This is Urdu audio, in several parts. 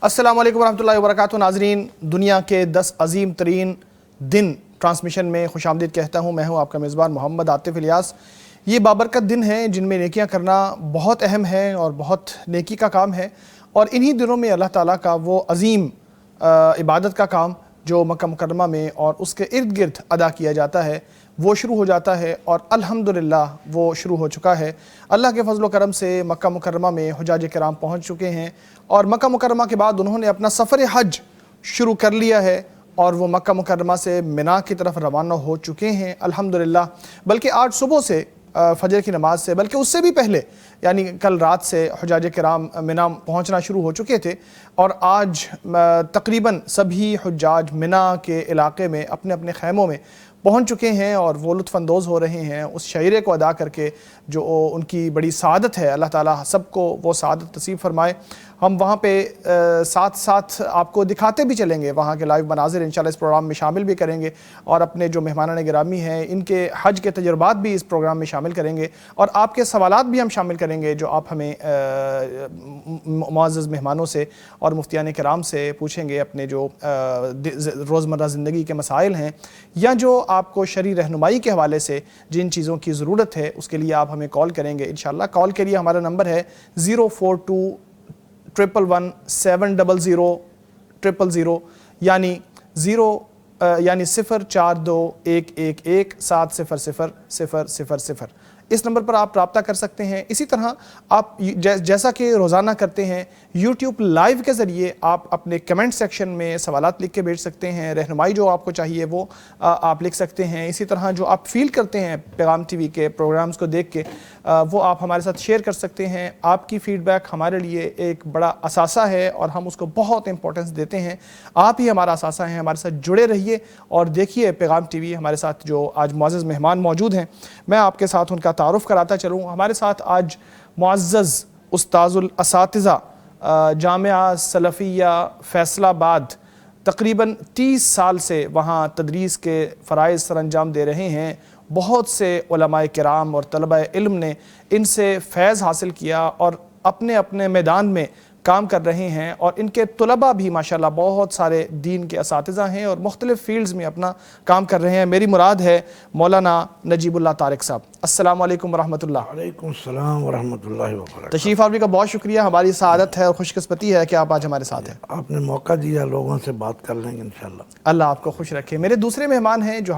السلام علیکم ورحمۃ اللہ وبرکاتہ. ناظرین، دنیا کے 10 عظیم ترین دن ٹرانسمیشن میں خوش آمدید کہتا ہوں. میں ہوں آپ کا میزبان محمد عاطف الیاس. یہ بابرکت دن ہیں جن میں نیکیاں کرنا بہت اہم ہے اور بہت نیکی کا کام ہے، اور انہی دنوں میں اللہ تعالیٰ کا وہ عظیم عبادت کا کام جو مکہ مکرمہ میں اور اس کے ارد گرد ادا کیا جاتا ہے وہ شروع ہو جاتا ہے، اور الحمدللہ وہ شروع ہو چکا ہے. اللہ کے فضل و کرم سے مکہ مکرمہ میں حجاج کرام پہنچ چکے ہیں، اور مکہ مکرمہ کے بعد انہوں نے اپنا سفر حج شروع کر لیا ہے، اور وہ مکہ مکرمہ سے منا کی طرف روانہ ہو چکے ہیں الحمدللہ. بلکہ آج صبح سے فجر کی نماز سے، بلکہ اس سے بھی پہلے یعنی کل رات سے حجاج کرام منا پہنچنا شروع ہو چکے تھے، اور آج تقریباً سبھی حجاج منا کے علاقے میں اپنے اپنے خیموں میں پہنچ چکے ہیں، اور وہ لطف اندوز ہو رہے ہیں اس شعیرے کو ادا کر کے جو ان کی بڑی سعادت ہے. اللہ تعالیٰ سب کو وہ سعادت نصیب فرمائے. ہم وہاں پہ ساتھ ساتھ آپ کو دکھاتے بھی چلیں گے وہاں کے لائیو مناظر، انشاءاللہ اس پروگرام میں شامل بھی کریں گے، اور اپنے جو مہمانان گرامی ہیں ان کے حج کے تجربات بھی اس پروگرام میں شامل کریں گے، اور آپ کے سوالات بھی ہم شامل کریں گے جو آپ ہمیں معزز مہمانوں سے اور مفتیان کرام سے پوچھیں گے، اپنے جو روزمرہ زندگی کے مسائل ہیں یا جو آپ کو شرعی رہنمائی کے حوالے سے جن چیزوں کی ضرورت ہے اس کے لیے آپ ہمیں کال کریں گے انشاءاللہ. کال کے لیے ہمارا نمبر ہے 04211700000 یعنی 04211170000. اس نمبر پر آپ رابطہ کر سکتے ہیں. اسی طرح آپ جیسا کہ روزانہ کرتے ہیں یوٹیوب لائیو کے ذریعے آپ اپنے کمنٹ سیکشن میں سوالات لکھ کے بھیج سکتے ہیں، رہنمائی جو آپ کو چاہیے وہ آپ لکھ سکتے ہیں. اسی طرح جو آپ فیل کرتے ہیں پیغام ٹی وی کے پروگرامز کو دیکھ کے وہ آپ ہمارے ساتھ شیئر کر سکتے ہیں. آپ کی فیڈ بیک ہمارے لیے ایک بڑا اثاثہ ہے اور ہم اس کو بہت امپورٹنس دیتے ہیں. آپ ہی ہمارا اثاثہ ہیں. ہمارے ساتھ جڑے رہیے اور دیکھیے پیغام ٹی وی. ہمارے ساتھ جو آج معزز مہمان موجود ہیں میں آپ کے ساتھ ان کا تعارف کراتا چلوں. ہمارے ساتھ آج معزز استاذ الاساتذہ جامعہ سلفیہ فیصل آباد، تقریباً 30 سال سے وہاں تدریس کے فرائض سر انجام دے رہے ہیں. بہت سے علماء کرام اور طلباء علم نے ان سے فیض حاصل کیا اور اپنے اپنے میدان میں کام کر رہے ہیں، اور ان کے طلباء بھی ماشاءاللہ بہت سارے دین کے اساتذہ ہیں اور مختلف فیلڈز میں اپنا کام کر رہے ہیں. میری مراد ہے مولانا نجیب اللہ طارق صاحب. السلام علیکم ورحمۃ اللہ. وعلیکم السلام ورحمۃ اللہ وبرکاتہ. تشریف آوری کا بہت شکریہ. ہماری سعادت ہے اور خوش قسمتی ہے کہ آپ آج ہمارے ساتھ ہیں. آپ نے موقع دیا، لوگوں سے بات کر لیں گے انشاءاللہ. اللہ آپ کو خوش رکھے. میرے دوسرے مہمان ہیں جو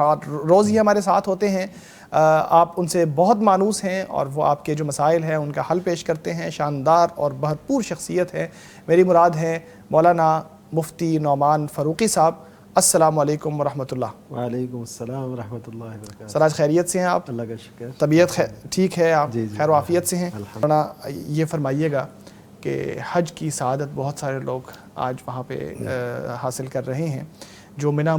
روز ہی ہمارے ساتھ ہوتے ہیں. آپ ان سے بہت مانوس ہیں اور وہ آپ کے جو مسائل ہیں ان کا حل پیش کرتے ہیں. شاندار اور بھرپور شخصیت ہے. میری مراد ہے مولانا مفتی نعمان فاروقی صاحب. السلام علیکم ورحمۃ اللہ. وعلیکم السلام ورحمۃ اللہ وبرکاتہ. سراج خیریت سے ہیں آپ؟ اللہ کا شکر. طبیعت ٹھیک ہے؟ آپ جی خیر و عافیت سے ہیں؟ الحمدللہ. یہ فرمائیے گا کہ حج کی سعادت بہت سارے لوگ آج وہاں پہ حاصل کر رہے ہیں جو منا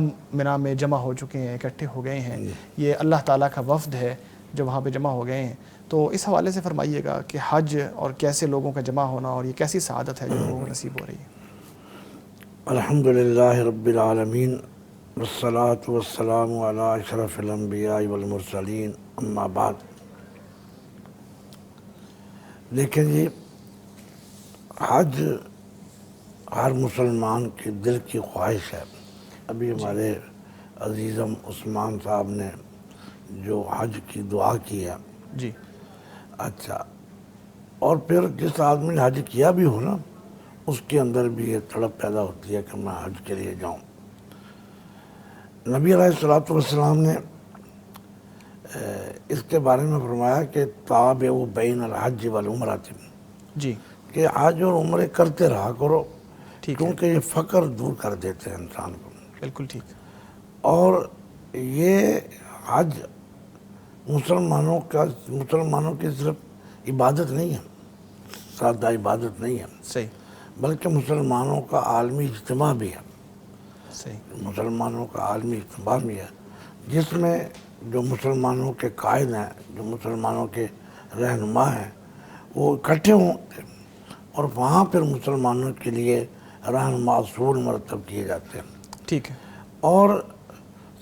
میں جمع ہو چکے ہیں، اکٹھے ہو گئے ہیں. یہ اللہ تعالیٰ کا وفد ہے جو وہاں پہ جمع ہو گئے ہیں. تو اس حوالے سے فرمائیے گا کہ حج اور کیسے لوگوں کا جمع ہونا اور یہ کیسی سعادت ہے جو لوگوں کو نصیب ہو رہی ہے. الحمدللہ رب العالمین والصلاة والسلام علی اشرف الانبیاء والمرسلین، اما بعد. دیکھیں جی، حج ہر مسلمان کے دل کی خواہش ہے. ابھی ہمارے عزیزم عثمان صاحب نے جو حج کی دعا کی ہے، جی اچھا، اور پھر جس آدمی نے حج کیا بھی ہو نا، اس کے اندر بھی یہ تڑپ پیدا ہوتی ہے کہ میں حج کے لیے جاؤں. نبی علیہ السلام نے اس کے بارے میں فرمایا کہ تابعوا بین الحج والعمرۃ، جی کہ حج اور عمرے کرتے رہا کرو، ٹھیک ہے. کیونکہ یہ فقر دور کر دیتے ہیں انسان کو. بالکل ٹھیک. اور یہ حج مسلمانوں کی صرف عبادت نہیں ہے، سادہ عبادت نہیں ہے، صحیح بلکہ مسلمانوں کا عالمی اجتماع بھی ہے. صحیح. مسلمانوں کا عالمی اجتماع بھی ہے جس میں جو مسلمانوں کے قائد ہیں، جو مسلمانوں کے رہنما ہیں، وہ اکٹھے ہوتے ہیں اور وہاں پھر مسلمانوں کے لیے رہنما اصول مرتب کیے جاتے ہیں. ٹھیک ہے. اور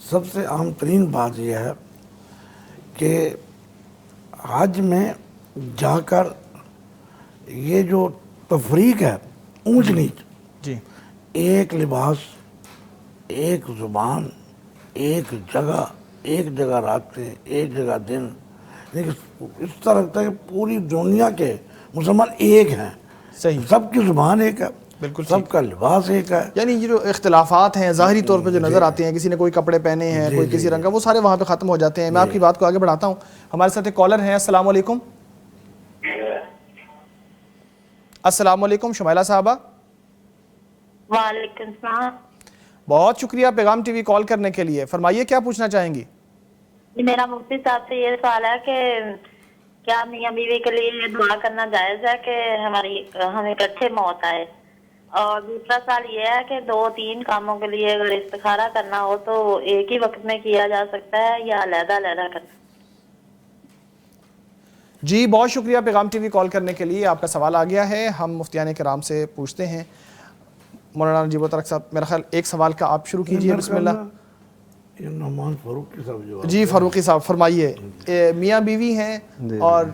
سب سے اہم ترین بات یہ ہے کہ حج میں جا کر یہ جو تفریق ہے، اونچ نیچ، جی ایک لباس، ایک زبان، ایک جگہ راتیں، ایک جگہ دن، لیکن اس طرح لگتا ہے کہ پوری دنیا کے مسلمان ایک ہیں، صحیح، سب کی زبان ایک ہے، بالکل سب کا لباس ایک ہے. یعنی یہ جو اختلافات ہیں ظاہری طور پہ جو نظر آتے ہیں، کسی نے کوئی کپڑے پہنے ہیں، کوئی کسی رنگ کا، وہ سارے وہاں پہ ختم ہو جاتے ہیں. میں آپ کی بات کو آگے بڑھاتا ہوں. ہمارے ساتھ ایک کالر ہیں. السلام علیکم. السلام علیکم شمائلہ صاحبہ. وعلیکم السلام. بہت شکریہ پیغام ٹی وی کال کرنے کے لیے. فرمائیے کیا پوچھنا چاہیں گی؟ میرا مفتی صاحب سے یہ سوال ہے کہ کیا میاں بیوی کے لیے یہ دعا کرنا جائز ہے کہ ہمیں اکٹھے موت آئے؟ اور دوسرا سوال یہ ہے کہ 2-3 کاموں کے لیے اگر استخارہ کرنا ہو تو ایک ہی وقت میں کیا جا سکتا ہے یا علیحدہ علیحدہ کرنا؟ جی بہت شکریہ پیغام ٹی وی کال کرنے کے لیے. آپ کا سوال آ گیا ہے. ہم مفتیان کرام سے پوچھتے ہیں. مولانا نجیب الطرق صاحب میرا خیال ایک سوال کا آپ شروع کیجئے. بسم اللہ. یہ نعمان فاروقی صاحب جو جی فاروقی صاحب فرمائیے. میاں بیوی ہیں اور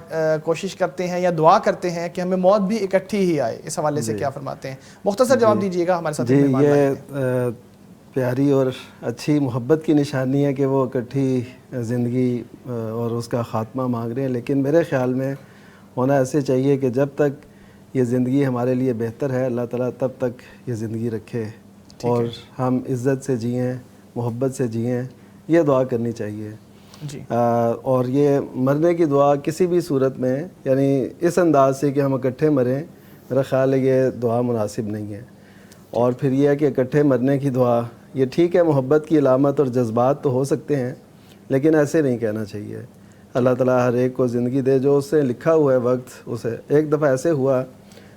کوشش کرتے ہیں یا دعا کرتے ہیں کہ ہمیں موت بھی اکٹھی ہی آئے, اس حوالے سے کیا فرماتے ہیں؟ مختصر جواب دیجیے گا, ہمارے ساتھ جی یہ پیاری اور اچھی محبت کی نشانی ہے کہ وہ اکٹھی زندگی اور اس کا خاتمہ مانگ رہے ہیں, لیکن میرے خیال میں ہونا ایسے چاہیے کہ جب تک یہ زندگی ہمارے لیے بہتر ہے اللہ تعالیٰ تب تک یہ زندگی رکھے اور ہم عزت سے جئیں, محبت سے جئیں, یہ دعا کرنی چاہیے. جی اور یہ مرنے کی دعا کسی بھی صورت میں یعنی اس انداز سے کہ ہم اکٹھے مریں, میرا خیال ہے یہ دعا مناسب نہیں ہے. اور پھر یہ ہے کہ اکٹھے مرنے کی دعا یہ ٹھیک ہے, محبت کی علامت اور جذبات تو ہو سکتے ہیں, لیکن ایسے نہیں کہنا چاہیے. اللہ تعالیٰ ہر ایک کو زندگی دے جو اس سے لکھا ہوا ہے وقت اسے. ایک دفعہ ایسے ہوا,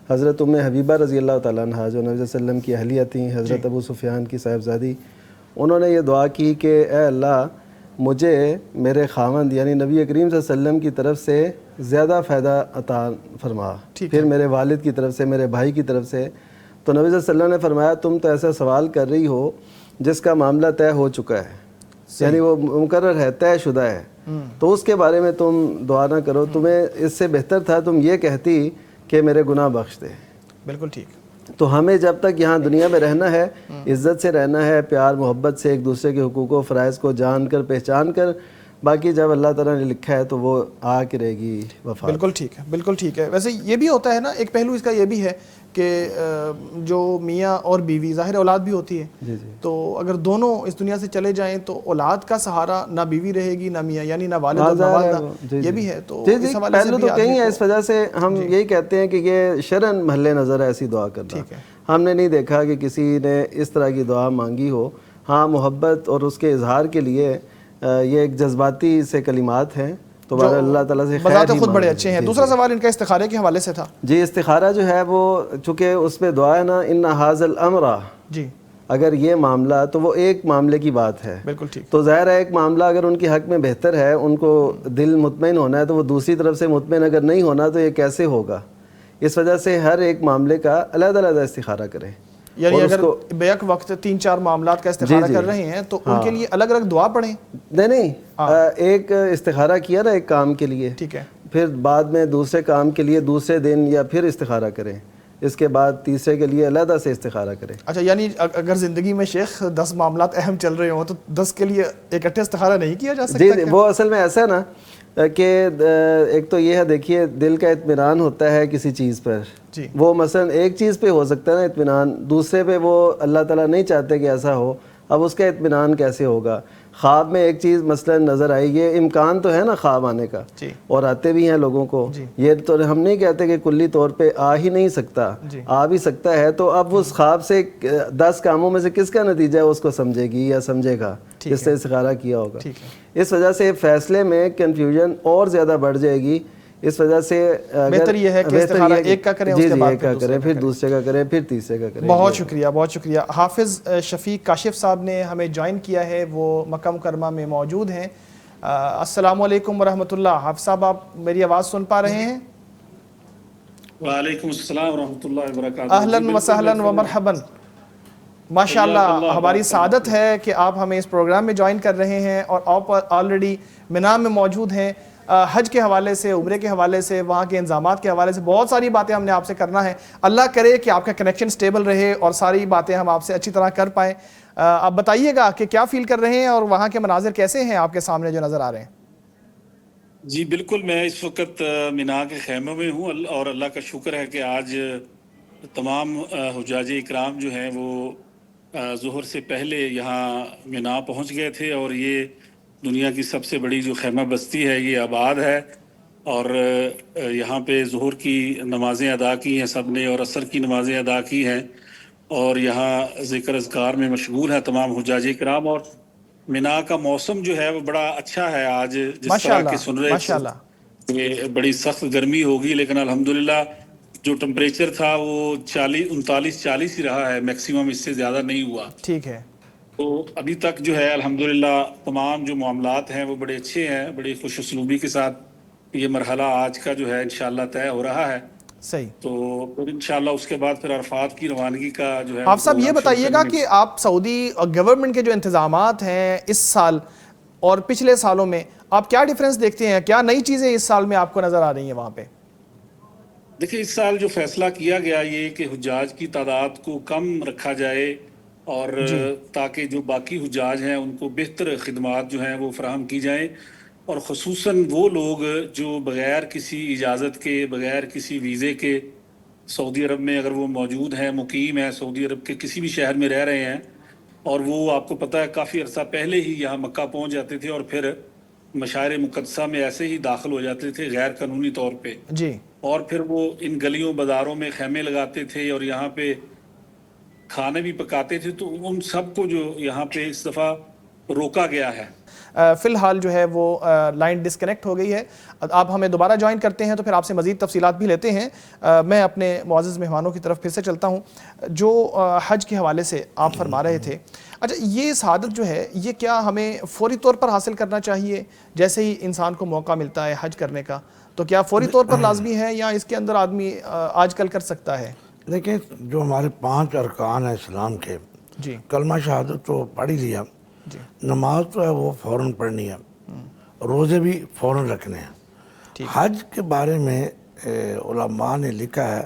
حضرت حبیبہ رضی اللہ تعالیٰ عنہا جو نبی صلی اللہ علیہ وسلم کی اہلیہ تھیں, حضرت ابو سفیان کی صاحبزادی, انہوں نے یہ دعا کی کہ اے اللہ مجھے میرے خاوند یعنی نبی کریم صلی اللہ علیہ وسلم کی طرف سے زیادہ فائدہ عطا فرما, پھر میرے والد کی طرف سے, میرے بھائی کی طرف سے. تو نبی صلی اللہ علیہ وسلم نے فرمایا تم تو ایسا سوال کر رہی ہو جس کا معاملہ طے ہو چکا ہے, یعنی وہ مقرر ہے, طے شدہ ہے, تو اس کے بارے میں تم دعا نہ کرو. تمہیں اس سے بہتر تھا تم یہ کہتی کہ میرے گناہ بخش دے. بالکل ٹھیک. تو ہمیں جب تک یہاں دنیا میں رہنا ہے عزت سے رہنا ہے, پیار محبت سے, ایک دوسرے کے حقوق و فرائض کو جان کر پہچان کر, باقی جب اللہ تعالیٰ نے لکھا ہے تو وہ آ کے رہے گی وفات. بالکل ٹھیک ہے, بالکل ٹھیک ہے. ویسے یہ بھی ہوتا ہے نا, ایک پہلو اس کا یہ بھی ہے کہ جو میاں اور بیوی, ظاہر اولاد بھی ہوتی ہے, تو اگر دونوں اس دنیا سے چلے جائیں تو اولاد کا سہارا نہ بیوی رہے گی نہ میاں, یعنی نہ والد اور نہ والدہ, یہ بھی ہے. تو اس حوالے سے پہلو تو کہیں ہے, اس وجہ سے ہم یہی کہتے ہیں کہ یہ شرعاً محل نظر ہے ایسی دعا کرنا. ہم نے نہیں دیکھا کہ کسی نے اس طرح کی دعا مانگی ہو. ہاں محبت اور اس کے اظہار کے لیے یہ ایک جذباتی سے کلمات ہیں, تو بہرحال اللہ تعالیٰ سے بذات خود بڑے اچھے ہیں. دوسرا سوال ان کا استخارے کے حوالے سے تھا. جی استخارہ جو ہے وہ چونکہ اس میں دعا ہے نا, ان ھذا الامر, جی اگر یہ معاملہ تو وہ ایک معاملے کی بات ہے. بالکل ٹھیک. تو ظاہر ہے ایک معاملہ اگر ان کے حق میں بہتر ہے, ان کو دل مطمئن ہونا ہے, تو وہ دوسری طرف سے مطمئن اگر نہیں ہونا تو یہ کیسے ہوگا. اس وجہ سے ہر ایک معاملے کا علیحدہ علیحدہ استخارہ کریں. یعنی اگر بیک وقت 3-4 معاملات کا استخارہ کر رہے ہیں تو ان کے لیے الگ الگ دعا پڑھیں. نہیں, ایک استخارہ کیا نا ایک کام کے لیے, ٹھیک ہے, پھر بعد میں دوسرے کام کے لیے دوسرے دن یا پھر استخارہ کریں, اس کے بعد تیسرے کے لیے علیحدہ سے استخارہ کریں. اچھا, یعنی اگر زندگی میں شیخ 10 معاملات اہم چل رہے ہوں تو 10 کے لیے اکٹھے استخارہ نہیں کیا جا سکتا؟ جی وہ اصل میں ایسا ہے نا کہ ایک تو یہ ہے, دیکھیے دل کا اطمینان ہوتا ہے کسی چیز پر, وہ مثلا ایک چیز پہ ہو سکتا ہے نا اطمینان, دوسرے پہ وہ اللہ تعالیٰ نہیں چاہتے کہ ایسا ہو, اب اس کا اطمینان کیسے ہوگا. خواب میں ایک چیز مثلا نظر آئی, یہ امکان تو ہے نا خواب آنے کا, اور آتے بھی ہیں لوگوں کو, یہ تو ہم نہیں کہتے کہ کلی طور پہ آ ہی نہیں سکتا, آ بھی سکتا ہے. تو اب اس خواب سے 10 کاموں میں سے کس کا نتیجہ ہے اس کو سمجھے گی یا سمجھے گا جس سے استخارہ کیا ہوگا. اس وجہ سے فیصلے میں کنفیوژن اور زیادہ بڑھ جائے گی. اس وجہ سے بہتر یہ ہے کہ استخارہ ایک کا کریں, اس کے بعد پھر دوسرے کا کریں, پھر تیسرے کا کریں. بہت شکریہ, بہت شکریہ. حافظ شفیق کاشف صاحب نے ہمیں جوائن کیا ہے, وہ مکہ مکرمہ میں موجود ہیں. السلام علیکم ورحمۃ اللہ. حافظ صاحب آپ میری آواز سن پا رہے ہیں؟ وعلیکم السلام ورحمۃ اللہ وبرکاتہ. اہلاً وسہلاً ومرحباً. ماشاءاللہ ہماری سعادت ہے کہ آپ ہمیں اس پروگرام میں جوائن کر رہے ہیں اور آپ آلریڈی مینا میں موجود ہیں. حج کے حوالے سے، عمرے کے حوالے سے، وہاں کے انتظامات کے حوالے سے بہت ساری باتیں ہم نے آپ سے کرنا ہے. اللہ کرے کہ آپ کا کنیکشن سٹیبل رہے اور ساری باتیں ہم آپ سے اچھی طرح کر پائیں. آپ بتائیے گا کہ کیا فیل کر رہے ہیں اور وہاں کے مناظر کیسے ہیں آپ کے سامنے جو نظر آ رہے ہیں؟ جی بالکل، میں اس وقت مینا کے خیموں میں ہوں اور اللہ کا شکر ہے کہ آج تمام حجاج اکرام جو ہیں وہ ظہر سے پہلے یہاں مینا پہنچ گئے تھے، اور یہ دنیا کی سب سے بڑی جو خیمہ بستی ہے یہ آباد ہے، اور یہاں پہ ظہر کی نمازیں ادا کی ہیں سب نے، اور عصر کی نمازیں ادا کی ہیں، اور یہاں ذکر اذکار میں مشغول ہے تمام حجاج اکرام. اور مینا کا موسم جو ہے وہ بڑا اچھا ہے آج، جس طرح ماشاءاللہ کہ سن رہے تھے ماشاءاللہ. کہ بڑی سخت گرمی ہوگی، لیکن الحمدللہ جو ٹمپریچر تھا وہ 39-40 ہی رہا ہے، میکسیمم اس سے زیادہ نہیں ہوا. ٹھیک ہے. تو ابھی تک جو ہے الحمدللہ تمام جو معاملات ہیں وہ بڑے اچھے ہیں، بڑی خوش اسلوبی کے ساتھ یہ مرحلہ آج کا جو ہے انشاءاللہ طے ہو رہا ہے. صحیح. تو پھر انشاءاللہ اس کے بعد پھر عرفات کی روانگی کا جو ہے آپ صاحب یہ پروگرام شروع بتائیے گا کریں گے. کہ آپ سعودی گورنمنٹ کے جو انتظامات ہیں اس سال اور پچھلے سالوں میں آپ کیا ڈیفرنس دیکھتے ہیں؟ کیا نئی چیزیں اس سال میں آپ کو نظر آ رہی ہیں وہاں پہ؟ دیکھیں، اس سال جو فیصلہ کیا گیا یہ کہ حجاج کی تعداد کو کم رکھا جائے، اور جی. تاکہ جو باقی حجاج ہیں ان کو بہتر خدمات جو ہیں وہ فراہم کی جائیں، اور خصوصاً وہ لوگ جو بغیر کسی اجازت کے، بغیر کسی ویزے کے سعودی عرب میں اگر وہ موجود ہیں، مقیم ہیں، سعودی عرب کے کسی بھی شہر میں رہ رہے ہیں، اور وہ آپ کو پتہ ہے کافی عرصہ پہلے ہی یہاں مکہ پہنچ جاتے تھے اور پھر مشاعر مقدسہ میں ایسے ہی داخل ہو جاتے تھے غیر قانونی طور پہ، جی. اور پھر وہ ان گلیوں بازاروں میں خیمے لگاتے تھے اور یہاں پہ کھانے بھی پکاتے تھے، تو ان سب کو جو یہاں پہ اس دفعہ روکا گیا ہے. فی الحال جو ہے وہ لائن ڈسکنیکٹ ہو گئی ہے. آپ ہمیں دوبارہ جوائن کرتے ہیں تو پھر آپ سے مزید تفصیلات بھی لیتے ہیں. میں اپنے معزز مہمانوں کی طرف پھر سے چلتا ہوں. جو حج کے حوالے سے آپ فرما رہے تھے، اچھا یہ سعادت جو ہے یہ کیا ہمیں فوری طور پر حاصل کرنا چاہیے؟ جیسے ہی انسان کو موقع ملتا ہے حج کرنے کا تو کیا فوری طور پر لازمی ہے یا اس کے اندر آدمی آج کل کر سکتا ہے؟ دیکھیں، جو ہمارے 5 ارکان ہیں اسلام کے، جی. کلمہ شہادت تو پڑھ ہی لیا، جی. نماز تو ہے وہ فوراً پڑھنی ہے، روزے بھی فوراً رکھنے ہیں. حج کے بارے میں علماء نے لکھا ہے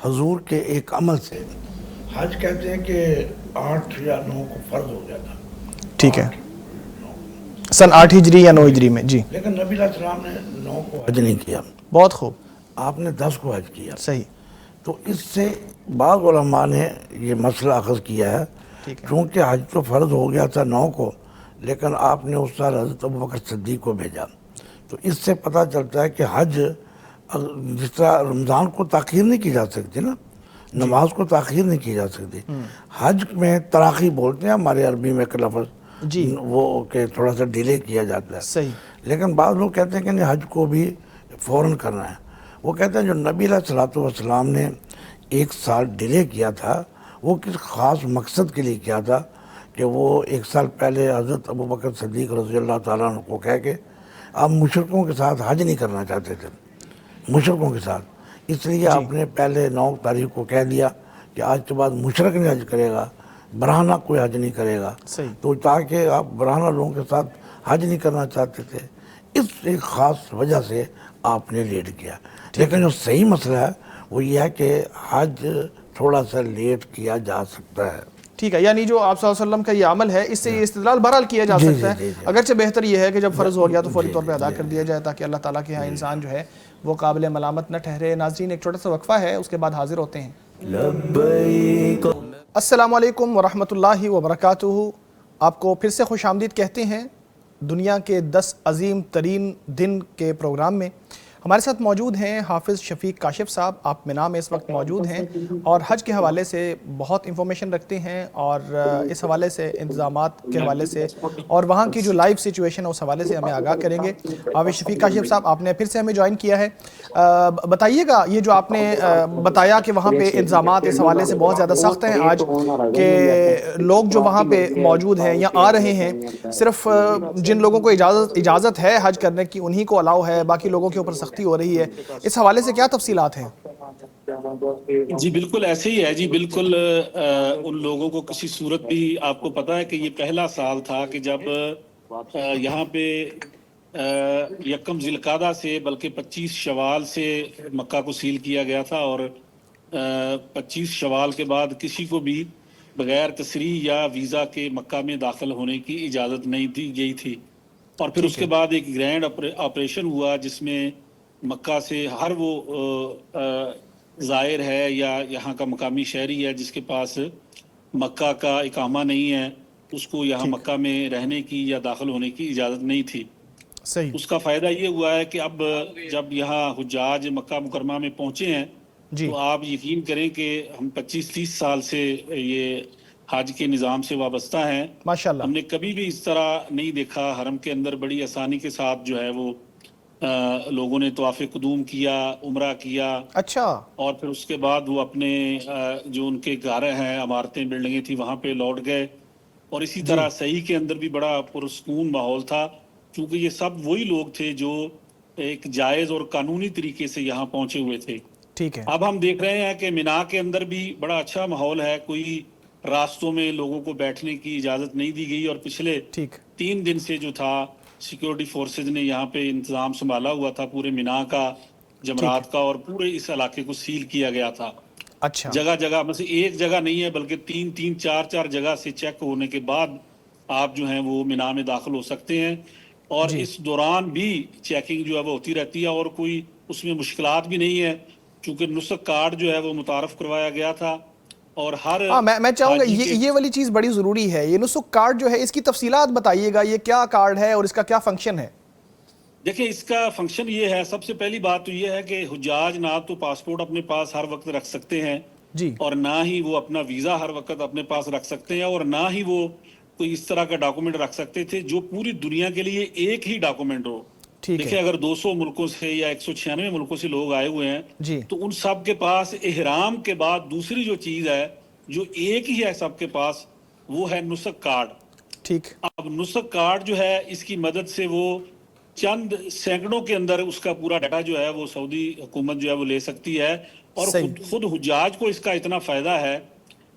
حضور کے ایک عمل سے. حج کہتے ہیں کہ 8 یا 9 کو فرض ہو گیا تھا. ٹھیک ہے. سن 8 ہجری یا 9 ہجری میں. جی. لیکن نبی علیہ السلام نے 9 کو حج نہیں کیا، بہت خوب. آپ نے 10 کو حج کیا. صحیح. تو اس سے بعض علماء نے یہ مسئلہ اخذ کیا ہے، چونکہ حج تو فرض ہو گیا تھا 9 کو، لیکن آپ نے اس سال حضرت ابوبکر صدیق کو بھیجا. تو اس سے پتہ چلتا ہے کہ حج جس طرح رمضان کو تاخیر نہیں کی جا سکتی نا، نماز کو تاخیر نہیں کی جا سکتی، حج میں تراخی بولتے ہیں ہمارے عربی میں ایک لفظ، وہ کہ تھوڑا سا ڈیلے کیا جاتا ہے. صحیح. لیکن بعض لوگ کہتے ہیں کہ نہیں، حج کو بھی فوراً کرنا ہے. وہ کہتے ہیں جو نبی علیہ السلام نے 1 سال ڈیلے کیا تھا وہ کس خاص مقصد کے لیے کیا تھا کہ وہ 1 سال پہلے حضرت ابوبکر صدیق رضی اللہ تعالیٰ عنہ کو کہہ کے آپ مشرکوں کے ساتھ حج نہیں کرنا چاہتے تھے، مشرکوں کے ساتھ، اس لیے آپ نے پہلے 9 تاریخ کو کہہ دیا کہ آج کے بعد مشرک نہیں حج کرے گا، برہنہ کوئی حج نہیں کرے گا. تو تاکہ آپ برہنہ لوگوں کے ساتھ حج نہیں کرنا چاہتے تھے، اس ایک خاص وجہ سے آپ نے لیٹ کیا. لیکن جو صحیح مسئلہ ہے وہ یہ ہے کہ حج تھوڑا سا لیٹ کیا جا سکتا ہے. ٹھیک ہے. یعنی جو آپ صلی اللہ علیہ وسلم کا یہ عمل ہے اس سے یہ استدلال بہرحال کیا جا سکتا ہے، اگرچہ بہتر یہ ہے کہ جب فرض ہو گیا تو فوری طور پہ ادا کر دیا جائے تاکہ اللہ تعالیٰ کے ہاں انسان جو ہے وہ قابل ملامت نہ ٹھہرے. ناظرین ایک چھوٹا سا وقفہ ہے، اس کے بعد حاضر ہوتے ہیں. السلام علیکم ورحمۃ اللہ وبرکاتہ. آپ کو پھر سے خوش آمدید کہتے ہیں دنیا کے 10 عظیم ترین دن کے پروگرام میں. ہمارے ساتھ موجود ہیں حافظ شفیق کاشف صاحب. آپ مینا میں اس وقت موجود ہیں اور حج کے حوالے سے بہت انفارمیشن رکھتے ہیں، اور اس حوالے سے انتظامات کے حوالے سے اور وہاں کی جو لائیو سچویشن ہے اس حوالے سے ہمیں آگاہ کریں گے. حافظ شفیق کاشف صاحب، آپ نے پھر سے ہمیں جوائن کیا ہے. بتائیے گا یہ جو آپ نے بتایا کہ وہاں پہ انتظامات اس حوالے سے بہت زیادہ سخت ہیں آج، کہ لوگ جو وہاں پہ موجود ہیں یا آ رہے ہیں صرف جن لوگوں کو اجازت ہے حج کرنے کی انہی کو الاؤ ہے، باقی لوگوں کے اوپر سختی ہو رہی ہے. اس حوالے سے کیا تفصیلات ہیں؟ جی بالکل ایسے ہی ہے. جی بالکل، ان لوگوں کو کسی صورت بھی آپ کو پتہ ہے کہ یہ پہلا سال تھا کہ جب یہاں پہ یکم ذی القعدہ سے بلکہ 25 شوال سے مکہ کو سیل کیا گیا تھا، اور 25 شوال کے بعد کسی کو بھی بغیر تصریح یا ویزا کے مکہ میں داخل ہونے کی اجازت نہیں دی گئی تھی. اور پھر اس کے بعد ایک گرینڈ آپریشن ہوا جس میں مکہ سے ہر وہ زائر ہے یا یہاں کا مقامی شہری ہے جس کے پاس مکہ کا اقامہ نہیں ہے، اس کو یہاں مکہ میں رہنے کی یا داخل ہونے کی اجازت نہیں تھی. صحیح. اس کا فائدہ یہ ہوا ہے کہ اب جب یہاں حجاج مکہ مکرمہ میں پہنچے ہیں جی تو آپ یقین کریں کہ ہم 25-30 سال سے یہ حج کے نظام سے وابستہ ہیں. ماشاءاللہ. ہم نے کبھی بھی اس طرح نہیں دیکھا. حرم کے اندر بڑی آسانی کے ساتھ جو ہے وہ لوگوں نے طواف قدوم کیا، عمرہ کیا، اچھا. اور پھر اس کے بعد وہ اپنے جو ان کے گھر ہیں، عمارتیں، بلڈنگیں تھیں، وہاں پہ لوٹ گئے. اور اسی طرح صحیح کے اندر بھی بڑا پرسکون ماحول تھا، کیونکہ یہ سب وہی لوگ تھے جو ایک جائز اور قانونی طریقے سے یہاں پہنچے ہوئے تھے. ٹھیک ہے. اب ہم دیکھ رہے ہیں کہ مینا کے اندر بھی بڑا اچھا ماحول ہے، کوئی راستوں میں لوگوں کو بیٹھنے کی اجازت نہیں دی گئی. اور پچھلے ٹھیک. 3 دن سے جو تھا سیکیورٹی فورسز نے یہاں پہ انتظام سنبھالا ہوا تھا پورے مینا کا، جمرات کا، اور پورے اس علاقے کو سیل کیا گیا تھا. اچھا. جگہ جگہ مثلا ایک جگہ نہیں ہے بلکہ 3 4 جگہ سے چیک ہونے کے بعد آپ جو ہیں وہ مینا میں داخل ہو سکتے ہیں. اور اس دوران بھی چیکنگ جو ہے وہ ہوتی رہتی ہے، اور کوئی اس میں مشکلات بھی نہیں ہے، چونکہ نسخ کارڈ جو ہے وہ متعارف کروایا گیا تھا. اور ہر میں چاہوں گا یہ والی چیز بڑی ضروری ہے. یہ نسخ کارڈ جو ہے اس کی تفصیلات بتائیے گا، یہ کیا کارڈ ہے اور اس کا کیا فنکشن ہے؟ دیکھیں اس کا فنکشن یہ ہے، سب سے پہلی بات تو یہ ہے کہ حجاج نہ تو پاسپورٹ اپنے پاس ہر وقت رکھ سکتے ہیں، جی. اور نہ ہی وہ اپنا ویزا ہر وقت اپنے پاس رکھ سکتے ہیں، اور نہ ہی وہ کوئی اس طرح کا ڈاکومنٹ رکھ سکتے تھے جو پوری دنیا کے لیے ایک ہی ڈاکومنٹ ہو. دیکھیں اگر 200 ملکوں سے یا 196 ملکوں سے لوگ آئے ہوئے ہیں جی. تو ان سب کے پاس احرام کے بعد دوسری جو چیز ہے جو ایک ہی ہے سب کے پاس، وہ ہے نسخ کارڈ. ٹھیک. اب نسخ کارڈ جو ہے اس کی مدد سے وہ چند سینکڑوں کے اندر اس کا پورا ڈیٹا جو ہے وہ سعودی حکومت جو ہے وہ لے سکتی ہے. اور خود حجاج کو اس کا اتنا فائدہ ہے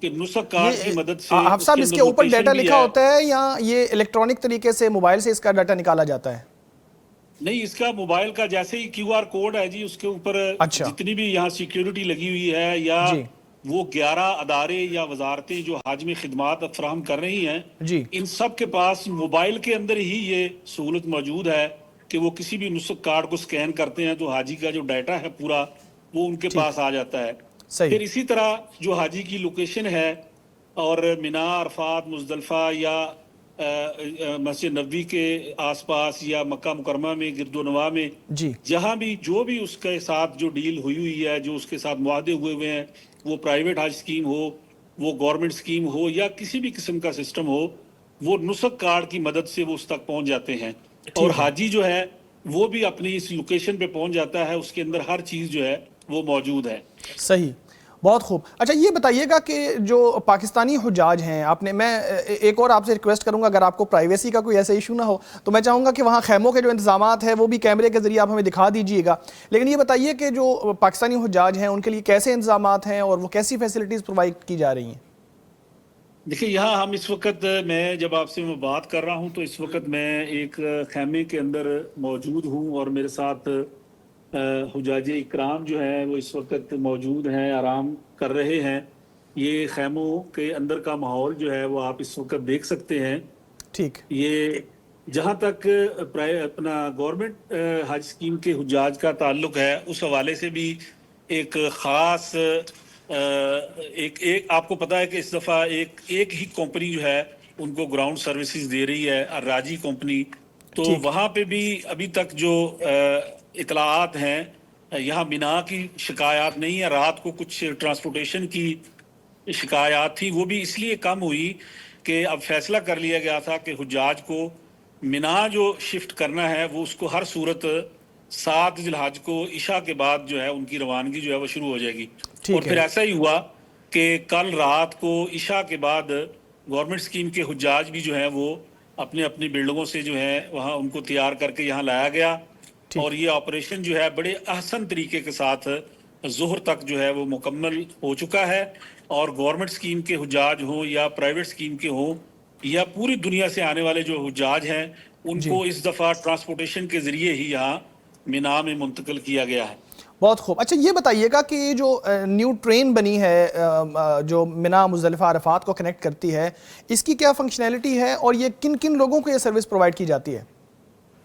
کہ نسخ کارڈ کی مدد سے آپ صاحب اس کے اوپر ڈیٹا لکھا ہوتا ہے یا یہ الیکٹرانک طریقے سے موبائل سے اس کا ڈیٹا نکالا جاتا ہے؟ نہیں، اس کا موبائل کا جیسے ہی QR کوڈ ہے جی، اس کے اوپر جتنی بھی یہاں سیکیورٹی لگی ہوئی ہے یا وہ 11 ادارے یا وزارتیں جو حج میں خدمات فراہم کر رہی ہیں، ان سب کے پاس موبائل کے اندر ہی یہ سہولت موجود ہے کہ وہ کسی بھی نسخ کارڈ کو سکین کرتے ہیں تو حاجی کا جو ڈیٹا ہے پورا وہ ان کے پاس آ جاتا ہے. پھر اسی طرح جو حاجی کی لوکیشن ہے اور مینا، عرفات، مزدلفہ یا مسجد نبوی کے آس پاس یا مکہ مکرمہ میں گرد و نواح میں جہاں بھی جو بھی اس کے ساتھ جو ڈیل ہوئی ہے، جو اس کے ساتھ معاہدے ہوئے ہیں، وہ پرائیویٹ حج اسکیم ہو، وہ گورنمنٹ اسکیم ہو یا کسی بھی قسم کا سسٹم ہو، وہ نسخ کارڈ کی مدد سے وہ اس تک پہنچ جاتے ہیں. اور حاجی جو ہے وہ بھی اپنی اس لوکیشن پہ پہنچ جاتا ہے، اس کے اندر ہر چیز جو ہے وہ موجود ہے. صحیح، بہت خوب. اچھا یہ بتائیے گا کہ جو پاکستانی حجاج ہیں، میں ایک اور آپ سے ریکویسٹ کروں گا، اگر آپ کو پرائیویسی کا کوئی ایسا ایشو نہ ہو تو میں چاہوں گا کہ وہاں خیموں کے جو انتظامات ہیں وہ بھی کیمرے کے ذریعے آپ ہمیں دکھا دیجیے گا. لیکن یہ بتائیے کہ جو پاکستانی حجاج ہیں ان کے لیے کیسے انتظامات ہیں اور وہ کیسی فیسلٹیز پرووائڈ کی جا رہی ہیں؟ دیکھیں یہاں ہم اس وقت، میں جب آپ سے بات کر رہا ہوں تو اس وقت میں ایک خیمے کے اندر موجود ہوں اور میرے ساتھ حجاج اکرام جو ہے وہ اس وقت موجود ہیں، آرام کر رہے ہیں. یہ خیموں کے اندر کا ماحول جو ہے وہ آپ اس وقت دیکھ سکتے ہیں. ٹھیک. یہ جہاں تک اپنا گورنمنٹ حج اسکیم کے حجاج کا تعلق ہے، اس حوالے سے بھی ایک خاص ایک آپ کو پتہ ہے کہ اس دفعہ ایک ہی کمپنی جو ہے ان کو گراؤنڈ سروسز دے رہی ہے، راجی کمپنی. تو وہاں پہ بھی ابھی تک جو اطلاعات ہیں، یہاں مینا کی شکایات نہیں ہے. رات کو کچھ ٹرانسپورٹیشن کی شکایات تھی، وہ بھی اس لیے کم ہوئی کہ اب فیصلہ کر لیا گیا تھا کہ حجاج کو مینا جو شفٹ کرنا ہے وہ اس کو ہر صورت 7 ذی الحج کو عشاء کے بعد جو ہے ان کی روانگی جو ہے وہ شروع ہو جائے گی. اور پھر ایسا ہی ہوا کہ کل رات کو عشاء کے بعد گورنمنٹ اسکیم کے حجاج بھی جو ہیں وہ اپنے اپنی بلڈنگوں سے جو ہے وہاں ان کو تیار کر کے یہاں لایا گیا. اور یہ آپریشن جو ہے بڑے احسن طریقے کے ساتھ ظہر تک جو ہے وہ مکمل ہو چکا ہے. اور گورنمنٹ اسکیم کے حجاج ہوں یا پرائیویٹ اسکیم کے ہوں یا پوری دنیا سے آنے والے جو حجاج ہیں ان کو اس دفعہ ٹرانسپورٹیشن کے ذریعے ہی یہاں مینا میں منتقل کیا گیا ہے۔ بہت خوب۔ اچھا یہ بتائیے گا کہ یہ جو نیو ٹرین بنی ہے جو مینا مزدلفہ عرفات کو کنیکٹ کرتی ہے، اس کی کیا فنکشنالٹی ہے اور یہ کن کن لوگوں کو یہ سروس پرووائڈ کی جاتی ہے؟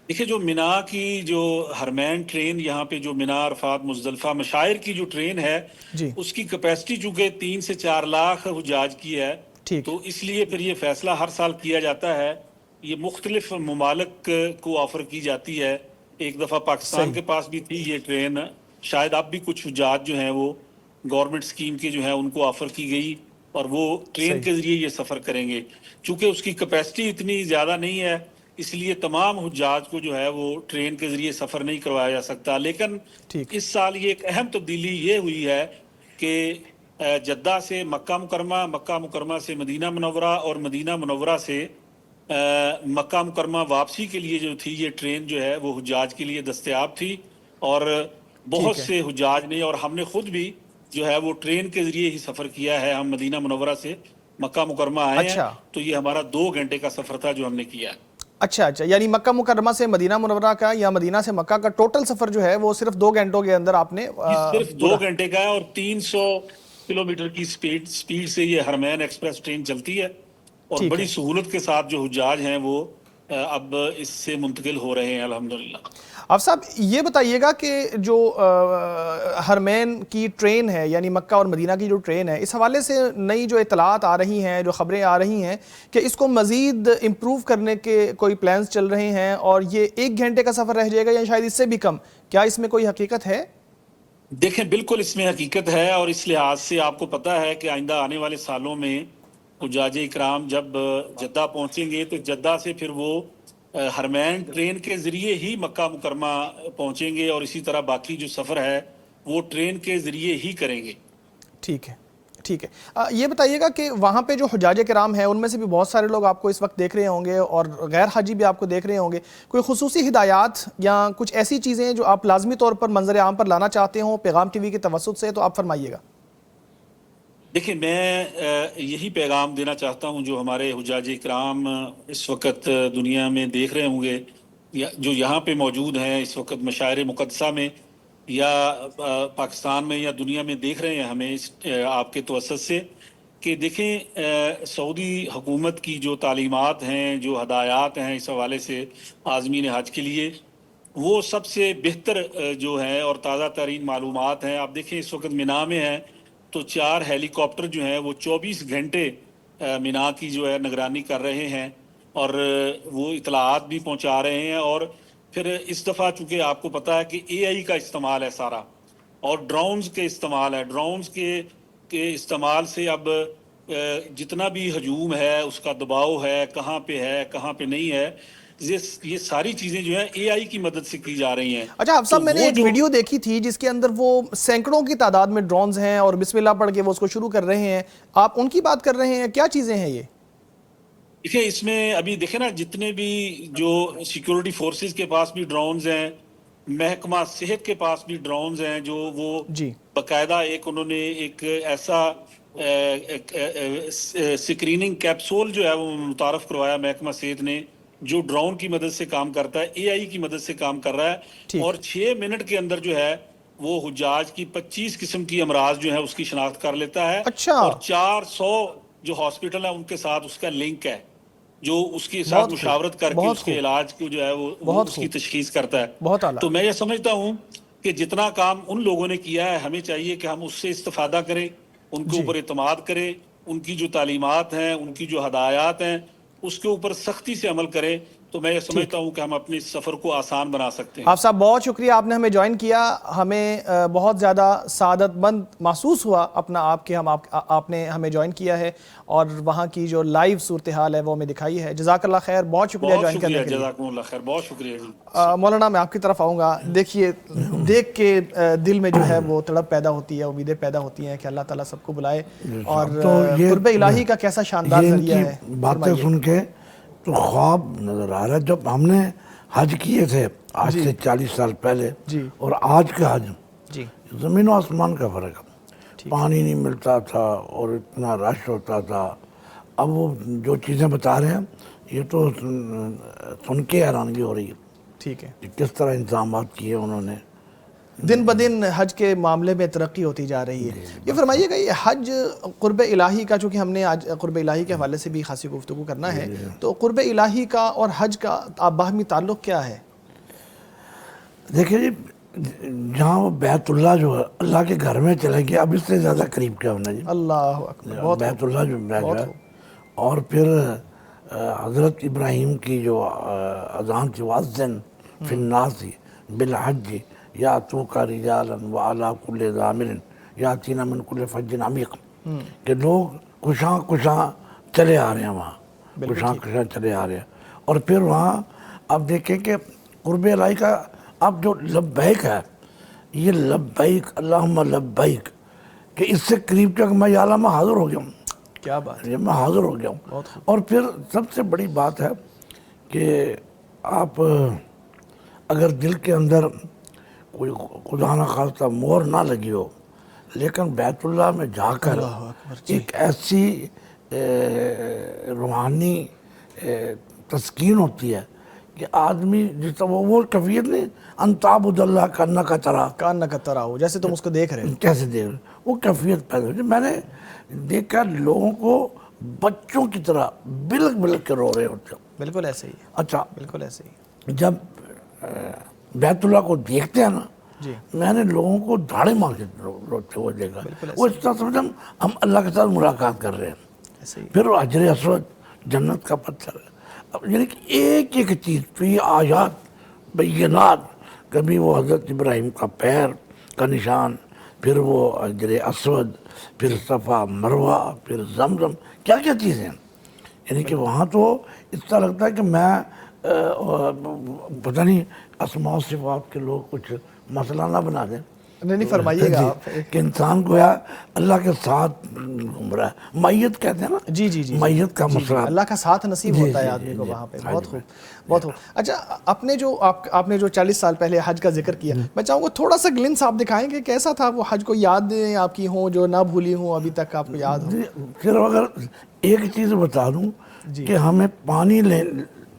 دیکھیں جو مینا کی جو حرمین ٹرین یہاں پہ جو مینا عرفات مزدلفہ مشاعر کی جو ٹرین ہے جی اس کی کیپیسٹی چونکہ 3 سے 4 لاکھ حجاج کی ہے، ٹھیک، تو اس لیے پھر یہ فیصلہ ہر سال کیا جاتا ہے، یہ مختلف ممالک کو آفر کی جاتی ہے۔ ایک دفعہ پاکستان کے پاس بھی تھی یہ ٹرین، شاید اب بھی کچھ حجاج جو ہیں وہ گورنمنٹ اسکیم کے جو ہیں ان کو آفر کی گئی اور وہ ٹرین کے ذریعے یہ سفر کریں گے۔ چونکہ اس کی کیپیسٹی اتنی زیادہ نہیں ہے اس لیے تمام حجاج کو جو ہے وہ ٹرین کے ذریعے سفر نہیں کروایا جا سکتا، لیکن اس سال یہ ایک اہم تبدیلی یہ ہوئی ہے کہ جدہ سے مکہ مکرمہ، مکہ مکرمہ سے مدینہ منورہ اور مدینہ منورہ سے مکہ مکرمہ واپسی کے لیے جو تھی یہ ٹرین جو ہے وہ حجاج کے لیے دستیاب تھی، اور بہت سے حجاج نے اور ہم نے خود بھی جو ہے وہ ٹرین کے ذریعے ہی سفر کیا ہے۔ ہم مدینہ منورہ سے مکہ مکرمہ آئے ہیں تو یہ ہمارا 2 گھنٹے کا سفر تھا جو ہم نے کیا ہے۔ اچھا یعنی مکہ مکرمہ سے مدینہ منورہ کا یا مدینہ سے مکہ کا ٹوٹل سفر جو ہے وہ صرف 2 گھنٹوں کے اندر آپ نے صرف 2 گھنٹے کا ہے، اور 300 کلومیٹر کی سپیڈ سے یہ حرمین ایکسپریس ٹرین چلتی ہے، اور بڑی سہولت کے ساتھ جو حجاج ہیں وہ اب اس سے منتقل ہو رہے ہیں الحمدللہ۔ اب صاحب یہ بتائیے گا کہ جو حرمین کی ٹرین ہے یعنی مکہ اور مدینہ کی جو ٹرین ہے، اس حوالے سے نئی جو اطلاعات آ رہی ہیں، جو خبریں آ رہی ہیں کہ اس کو مزید امپروو کرنے کے کوئی پلانز چل رہے ہیں اور یہ 1 گھنٹے کا سفر رہ جائے گا یا شاید اس سے بھی کم، کیا اس میں کوئی حقیقت ہے؟ دیکھیں بالکل اس میں حقیقت ہے، اور اس لحاظ سے آپ کو پتہ ہے کہ آئندہ آنے والے سالوں میں حجاج اکرام جب جدہ پہنچیں گے تو جدہ سے پھر وہ حرمین ٹرین کے ذریعے ہی مکہ مکرمہ پہنچیں گے، اور اسی طرح باقی جو سفر ہے وہ ٹرین کے ذریعے ہی کریں گے۔ ٹھیک ہے ٹھیک ہے۔ یہ بتائیے گا کہ وہاں پہ جو حجاج کرام ہیں ان میں سے بھی بہت سارے لوگ آپ کو اس وقت دیکھ رہے ہوں گے اور غیر حاجی بھی آپ کو دیکھ رہے ہوں گے، کوئی خصوصی ہدایات یا کچھ ایسی چیزیں جو آپ لازمی طور پر منظر عام پر لانا چاہتے ہوں پیغام ٹی وی کے توسط سے، تو آپ فرمائیے گا۔ دیکھیں میں یہی پیغام دینا چاہتا ہوں جو ہمارے حجاج اکرام اس وقت دنیا میں دیکھ رہے ہوں گے، جو یہاں پہ موجود ہیں اس وقت مشاعر مقدسہ میں یا پاکستان میں یا دنیا میں دیکھ رہے ہیں ہمیں آپ کے توسط سے، کہ دیکھیں سعودی حکومت کی جو تعلیمات ہیں، جو ہدایات ہیں اس حوالے سے عازمین حج کے لیے، وہ سب سے بہتر جو ہیں اور تازہ ترین معلومات ہیں۔ آپ دیکھیں اس وقت مینا میں ہیں تو 4 ہیلی کاپٹر جو ہیں وہ 24 گھنٹے مینا کی جو ہے نگرانی کر رہے ہیں اور وہ اطلاعات بھی پہنچا رہے ہیں، اور پھر اس دفعہ چونکہ آپ کو پتہ ہے کہ اے آئی کا استعمال ہے سارا، اور ڈرونز کے استعمال ہے، ڈرونز کے استعمال سے اب جتنا بھی ہجوم ہے اس کا دباؤ ہے، کہاں پہ ہے کہاں پہ نہیں ہے، یہ ساری چیزیں جو ہیں اے آئی کی مدد سے کی جا رہی ہیں۔ اچھا اب صاحب میں نے ایک ویڈیو دیکھی تھی جس کے اندر وہ سینکڑوں کی تعداد میں ڈرونز ہیں اور بسم اللہ پڑھ کے وہ اس کو شروع کر رہے ہیں، آپ ان کی بات کر رہے ہیں، کیا چیزیں ہیں یہ؟ دیکھیں اس میں ابھی دیکھیں نا جتنے بھی جو سیکیورٹی فورسز کے پاس بھی ڈرونز ہیں، محکمہ صحت کے پاس بھی ڈرونز ہیں، جو وہ باقاعدہ انہوں نے ایک ایسا سکریننگ کیپسول جو ہے وہ متعارف کروایا محکمہ صحت نے، جو ڈرون کی مدد سے کام کرتا ہے، اے آئی کی مدد سے کام کر رہا ہے، اور 6 منٹ کے اندر جو ہے وہ حجاج کی 25 قسم کی امراض جو ہے اس کی شناخت کر لیتا ہے، اور 400 جو ہاسپٹل ہیں ان کے ساتھ اس کا لنک ہے، جو اس کے ساتھ مشاورت کر کے اس کے علاج کو جو ہے وہ اس کی تشخیص کرتا ہے۔ تو میں یہ سمجھتا ہوں کہ جتنا کام ان لوگوں نے کیا ہے ہمیں چاہیے کہ ہم اس سے استفادہ کریں، ان کے اوپر اعتماد کریں، ان کی جو تعلیمات ہیں، ان کی جو ہدایات ہیں اس کے اوپر سختی سے عمل کریں، تو میں یہ سمجھتا ہوں کہ ہم اپنے سفر کو آسان بنا سکتے ہیں۔ آپ صاحب بہت شکریہ، آپ نے ہمیں جوائن کیا، ہمیں بہت زیادہ سعادت مند محسوس ہوا اپنا آپ کے آپ نے ہمیں جوائن کیا ہے اور وہاں کی جو لائیو صورتحال ہے وہ ہمیں دکھائی ہے۔ جزاک اللہ خیر، بہت شکریہ جوائن کرنے کے لیے۔ جزاکم اللہ خیر، بہت شکریہ جی۔ مولانا میں آپ کی طرف آؤں گا، دیکھیے دیکھ کے دل میں جو ہے وہ تڑپ پیدا ہوتی ہے، امیدیں پیدا ہوتی ہیں کہ اللہ تعالیٰ سب کو بلائے، اور قرب الہی کا کیسا شاندار ذریعہ ہے۔ باتیں سن کے تو خواب نظر آ رہا ہے، جب ہم نے حج کیے تھے آج سے 40 سال پہلے اور آج کا حج، زمین و آسمان کا فرق ہے۔ پانی نہیں ملتا تھا اور اتنا رش ہوتا تھا، اب وہ جو چیزیں بتا رہے ہیں یہ تو سن کے حیرانگی ہو رہی ہے ٹھیک ہے. کہ کس طرح انتظامات کیے انہوں نے. دن بدن حج کے معاملے میں ترقی ہوتی جا رہی ہے. یہ فرمائیے گا، یہ حج قرب الہی کا، چونکہ ہم نے آج قرب الہی کے حوالے سے بھی خاصی گفتگو کرنا ہے، تو قرب الہی کا اور حج کا باہمی تعلق کیا ہے؟ دیکھیں جی، جہاں وہ بیت اللہ جو ہے اللہ کے گھر میں چلے گئے، اب اس سے زیادہ قریب کیا ہونا جی. اللہ اکبر، بہت بیت اللہ جو ہے، اور پھر حضرت ابراہیم کی جو اذان تھی، وَأَذِّن فِي النَّاسِ بِالْحَجِّ یَأْتُوکَ رِجَالًا وَعَلَىٰ كُلِّ ضَامِرٍ یَأْتِینَ مِنْ كُلِّ فَجٍّ عَمِیقٍ، کہ لوگ کشاں کشاں چلے آ رہے ہیں وہاں، کشاں کشاں چلے آ رہے ہیں. اور پھر وہاں آپ دیکھیں کہ قرب الہی کا اب جو لبیک ہے، یہ لبیک اللہم لبیک، کہ اس سے قریب تک میں یا اللہ میں حاضر ہو گیا ہوں. کیا بات ہے، میں حاضر ہو گیا ہوں. اور پھر سب سے بڑی بات ہے کہ آپ اگر دل کے اندر کوئی خدا نخواستہ مہر نہ لگی ہو، لیکن بیت اللہ میں جا کر ایک ایسی روحانی تسکین ہوتی ہے کہ آدمی جس طرح وہ کیفیت نہیں، ان تعبد اللہ کانک تراہ، کانک تراہ، جیسے تم اس کو دیکھ رہے ہو. کیسے دیکھ رہے، وہ کیفیت پیدا ہوتی ہے. میں نے دیکھا لوگوں کو بچوں کی طرح بلک بلک کے رو رہے ہوتے ہیں. بالکل ایسے ہی ہے، اچھا، بالکل ایسے ہی. جب بیت اللہ کو دیکھتے ہیں نا، جی، میں نے لوگوں کو دھاڑے مار کے روتے ہوئے دیکھا. وہ اس طرح سمجھا ہم اللہ کے ساتھ ملاقات کر رہے ہیں. ایسے ہی. پھر وہ حجر اسود، جنت کا پتھر، یعنی کہ ایک ایک چیز فی آیات بینات، کبھی وہ حضرت ابراہیم کا پیر کا نشان، پھر وہ حجر اسود، پھر صفا مروہ، پھر زمزم، کیا کیا چیزیں ہیں. یعنی کہ وہاں تو اس طرح لگتا ہے کہ میں پتہ نہیں اسماء و صفات کے لوگ کچھ مسئلہ نہ بنا دیں. نہیں فرمائیے گا آپ. کہ انسان گویا اللہ کے ساتھ گھوم رہا ہے. میت کہتے ہیں نا، جی جی جی، میت کا مسئلہ، اللہ کا ساتھ نصیب ہوتا ہے آدمی کو وہاں پہ. بہت خوب، بہت خوب. اچھا، آپ نے جو 40 سال پہلے حج کا ذکر کیا، میں چاہوں گا تھوڑا سا گلنس آپ دکھائیں کہ کیسا تھا وہ حج، کو یادیں آپ کی ہوں جو نہ بھولی ہوں ابھی تک آپ کو یاد ہو. صرف اگر ایک چیز بتا دوں کہ ہمیں پانی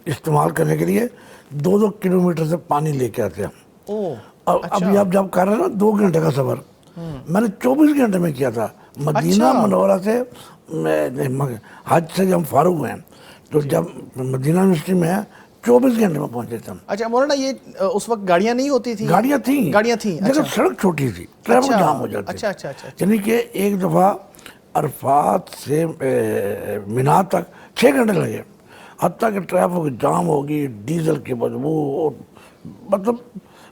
استعمال کرنے کے لیے 2 کلومیٹر سے پانی لے کے آتے ہیں. ابھی آپ جب کر رہے ہیں نا 2 گھنٹے کا سفر، میں نے 24 گھنٹے میں کیا تھا. مدینہ منورہ سے حج سے جب ہم فارغ ہوئے ہیں تو جب مدینہ یونیورسٹی میں 24 گھنٹے میں پہنچے تھے ہم. اچھا مولانا، یہ اس وقت گاڑیاں نہیں ہوتی تھیں؟ گاڑیاں تھیں لیکن سڑک چھوٹی تھی، ٹریفک جام ہو جاتی. اچھا اچھا اچھا. یعنی کہ ایک دفعہ عرفات سے مینا تک 6 گھنٹے لگے، حتیٰ کہ ٹریفک جام ہوگی، ڈیزل کی بدبو، مطلب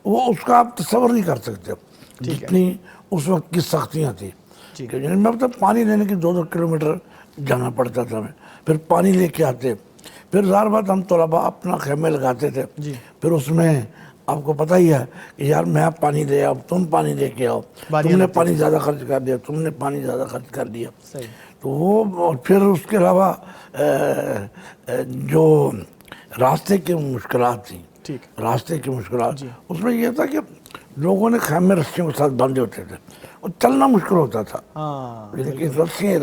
وہ اس کا آپ تصور نہیں کر سکتے جتنی اس وقت کی سختیاں تھیں. یعنی میں مطلب پانی لینے کی 2 کلومیٹر جانا پڑتا تھا ہمیں. پھر پانی لے کے آتے، پھر ظاہر بات ہم طلباء اپنا خیمے لگاتے تھے. پھر اس میں آپ کو پتہ ہی ہے کہ یار میں پانی لے آؤ، تم پانی لے کے آؤ، تم نے پانی زیادہ خرچ کر دیا، تم نے پانی زیادہ خرچ کر دیا. تو وہ پھر اس کے علاوہ جو راستے کی مشکلات تھیں، راستے کی مشکلات، اس میں یہ تھا کہ لوگوں نے خیمے رسیوں کے ساتھ باندھے ہوتے تھے اور چلنا مشکل ہوتا تھا. رسیاں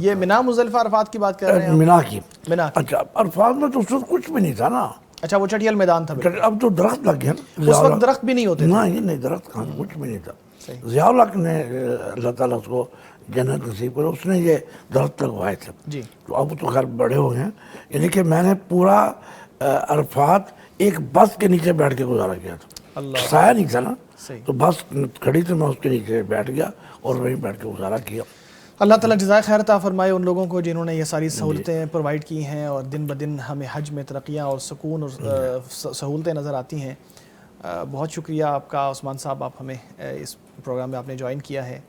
یہ مینا مزدلفہ عرفات کی بات کر رہے ہیں؟ مینا کی. مینا. اچھا، عرفات میں تو اس وقت کچھ بھی نہیں تھا نا. اچھا، وہ چٹیل میدان تھا. اب تو درخت لگ گیا نا. اس وقت درخت بھی نہیں ہوتے؟ نہیں، درخت کہاں، کچھ بھی نہیں تھا. ضیاء الحق نے اللہ تعالیٰ اس کو جنت نصیب کرے، اس نے یہ درخت لگوائے تھے. تو اب تو خیر بڑے ہو گئے ہیں. یعنی کہ میں نے پورا عرفات ایک بس کے نیچے بیٹھ کے گزارا کیا تھا. سایہ نہیں تھا نا، تو بس کھڑی تھی، میں اس کے نیچے بیٹھ گیا اور وہیں بیٹھ کے گزارا کیا. اللہ تعالیٰ جزائے خیر عطا فرمائے ان لوگوں کو جنہوں نے یہ ساری سہولتیں پرووائڈ کی ہیں، اور دن بدن ہمیں حج میں ترقیاں اور سکون اور سہولتیں نظر آتی ہیں. بہت شکریہ آپ کا عثمان صاحب، آپ ہمیں اس پروگرام میں آپ نے جوائن کیا ہے.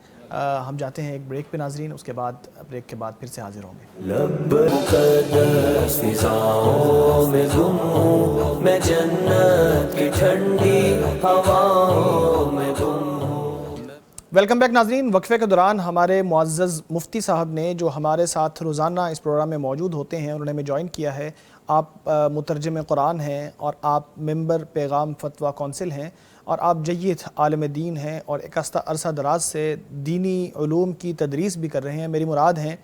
ہم جاتے ہیں ایک بریک پہ ناظرین، اس کے بعد بریک کے بعد پھر سے حاضر ہوں گے. مقدس فضاؤں میں گم ہوں میں، جنت کی ٹھنڈی ہواؤں میں گم ہوں. ویلکم بیک ناظرین. وقفے کے دوران ہمارے معزز مفتی صاحب نے جو ہمارے ساتھ روزانہ اس پروگرام میں موجود ہوتے ہیں، انہوں نے ہمیں جوائن کیا ہے. آپ مترجم قرآن ہیں اور آپ ممبر پیغام فتویٰ کونسل ہیں، اور آپ جید عالم دین ہیں، اور ایک عرصہ دراز سے دینی علوم کی تدریس بھی کر رہے ہیں. میری مراد ہیں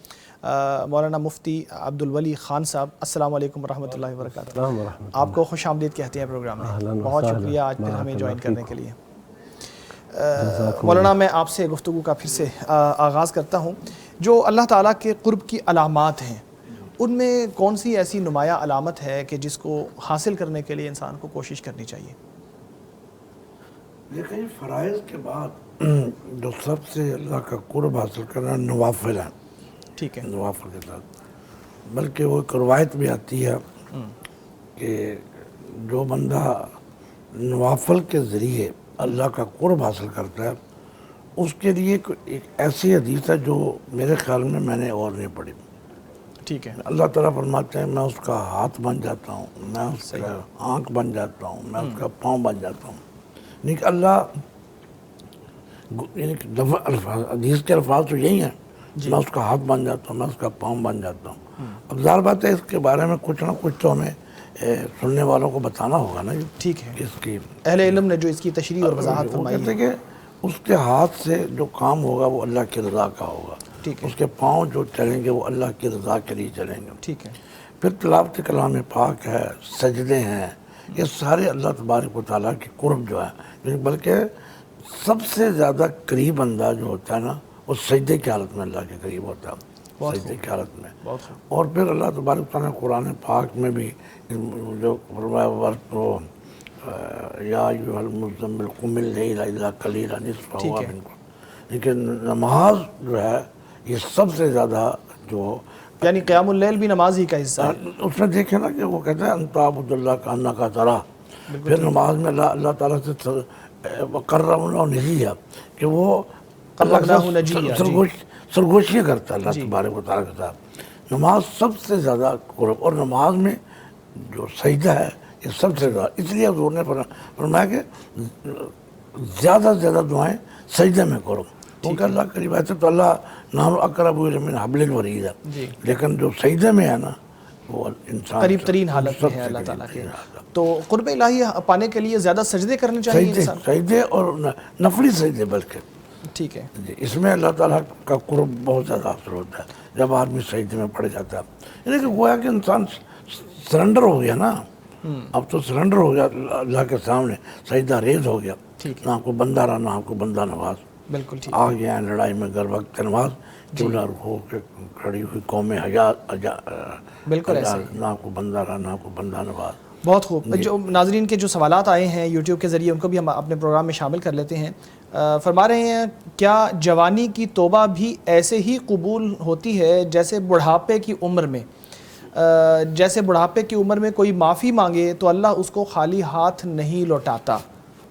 مولانا مفتی عبدالولی خان صاحب، السلام علیکم ورحمۃ اللہ وبرکاتہ. آپ کو خوش آمدید کہتے ہیں پروگرام میں. بہت شکریہ آج پھر ہمیں جوائن کرنے کے لیے. مولانا میں آپ سے گفتگو کا پھر سے آغاز کرتا ہوں. جو اللہ تعالیٰ کے قرب کی علامات ہیں ان میں کون سی ایسی نمایاں علامت ہے کہ جس کو حاصل کرنے کے لیے انسان کو کوشش کرنی چاہیے؟ دیکھیں فرائض کے بعد جو سب سے اللہ کا قرب حاصل کرنا نوافل ہے. ٹھیک ہے. نوافل کے ساتھ بلکہ وہ ایک روایت بھی آتی ہے کہ جو بندہ نوافل کے ذریعے اللہ کا قرب حاصل کرتا ہے اس کے لیے ایک ایسی حدیث ہے جو میرے خیال میں نے اور نہیں پڑھی. ٹھیک ہے. اللہ تعالیٰ فرماتے ہیں میں اس کا ہاتھ بن جاتا ہوں، میں اس کا آنکھ بن جاتا ہوں، میں اس کا پاؤں بن جاتا ہوں. لیکن اللہ حدیث کے الفاظ تو یہی ہیں، میں اس کا ہاتھ بن جاتا ہوں، میں اس کا پاؤں بن جاتا ہوں. اب ظاہر بات ہے اس کے بارے میں کچھ نہ کچھ تو ہمیں سننے والوں کو بتانا ہوگا نا. ٹھیک ہے. اس کی اہل علم نے جو اس کی تشریح اور وضاحت وہ فرمائی کہتے ہے ہیں کہ اس کے ہاتھ سے جو کام ہوگا وہ اللہ کی رضا کا ہوگا. ٹھیک ہے. اس کے پاؤں جو چلیں گے وہ اللہ کی رضا کے لیے چلیں گے. ٹھیک ہے. پھر تلاوت کلام پاک ہے، سجدے ہیں، یہ سارے اللہ تبارک و تعالیٰ کی قرب جو ہے. بلکہ سب سے زیادہ قریب بندہ جو ہوتا ہے نا وہ سجدے کی حالت میں اللہ کے قریب ہوتا ہے، سجدے کی حالت میں. اور پھر اللہ تبارک و تعالیٰ نے قرآن پاک میں بھی جو فرمایا یا ایھا المزمل قم اللیل الا قلیلا نصفہ و منکم. لیکن نماز جو ہے یہ سب سے زیادہ جو یعنی قیام اللیل بھی نماز ہی کا حصہ ہے. اس میں دیکھیں نا کہ وہ کہتے ہیں انت عبد اللہ کا انک تراہ. پھر نماز میں اللہ تعالیٰ سے قربنا نجیہ کہ وہ سرگوشیاں کرتا ہے اللہ تبارک و تعالیٰ کے ساتھ. نماز سب سے زیادہ قرب. اور نماز میں جو سجدہ ہے یہ سب سے زیادہ، اس لیے حضور نے فرمایا کہ زیادہ سے زیادہ دعائیں سجدے میں کرو کیونکہ اللہ قریب ہے. تو اللہ نحن اقرب الیہ من حبل الورید ہے، لیکن جو سجدے میں ہے نا وہ انسان قریب ترین حالت میں ہے اللہ تعالیٰ کے. تو قرب الہی پانے کے لیے زیادہ سجدے کرنے چاہیے انسان. سجدے اور نفلی سجدے بلکہ. ٹھیک ہے. اس میں اللہ تعالیٰ کا قرب بہت زیادہ حاصل ہوتا ہے جب آدمی سجدے میں پڑ جاتا ہے. یعنی کہ گویا کہ انسان سرنڈر ہو گیا نا. اب تو سرنڈر ہو گیا اللہ کے سامنے، سجدہ ریز ہو گیا. نہ آپ کو بندہ رہا نہ آپ کو بندہ نواز. بالکل ٹھیک. آ گیا لڑائی میں گر وقت نماز قبلہ ہو کے کھڑی ہوئی قوم حجاز. بالکل ایسا نہ آپ کو بندہ رہا نہ آپ کو بندہ نواز. بہت خوب. جو ناظرین کے جو سوالات آئے ہیں یوٹیوب کے ذریعے ان کو بھی ہم اپنے پروگرام میں شامل کر لیتے ہیں. فرما رہے ہیں کیا جوانی کی توبہ بھی ایسے ہی قبول ہوتی ہے جیسے بڑھاپے کی عمر میں؟ جیسے بڑھاپے کی عمر میں کوئی معافی مانگے تو اللہ اس کو خالی ہاتھ نہیں لوٹاتا.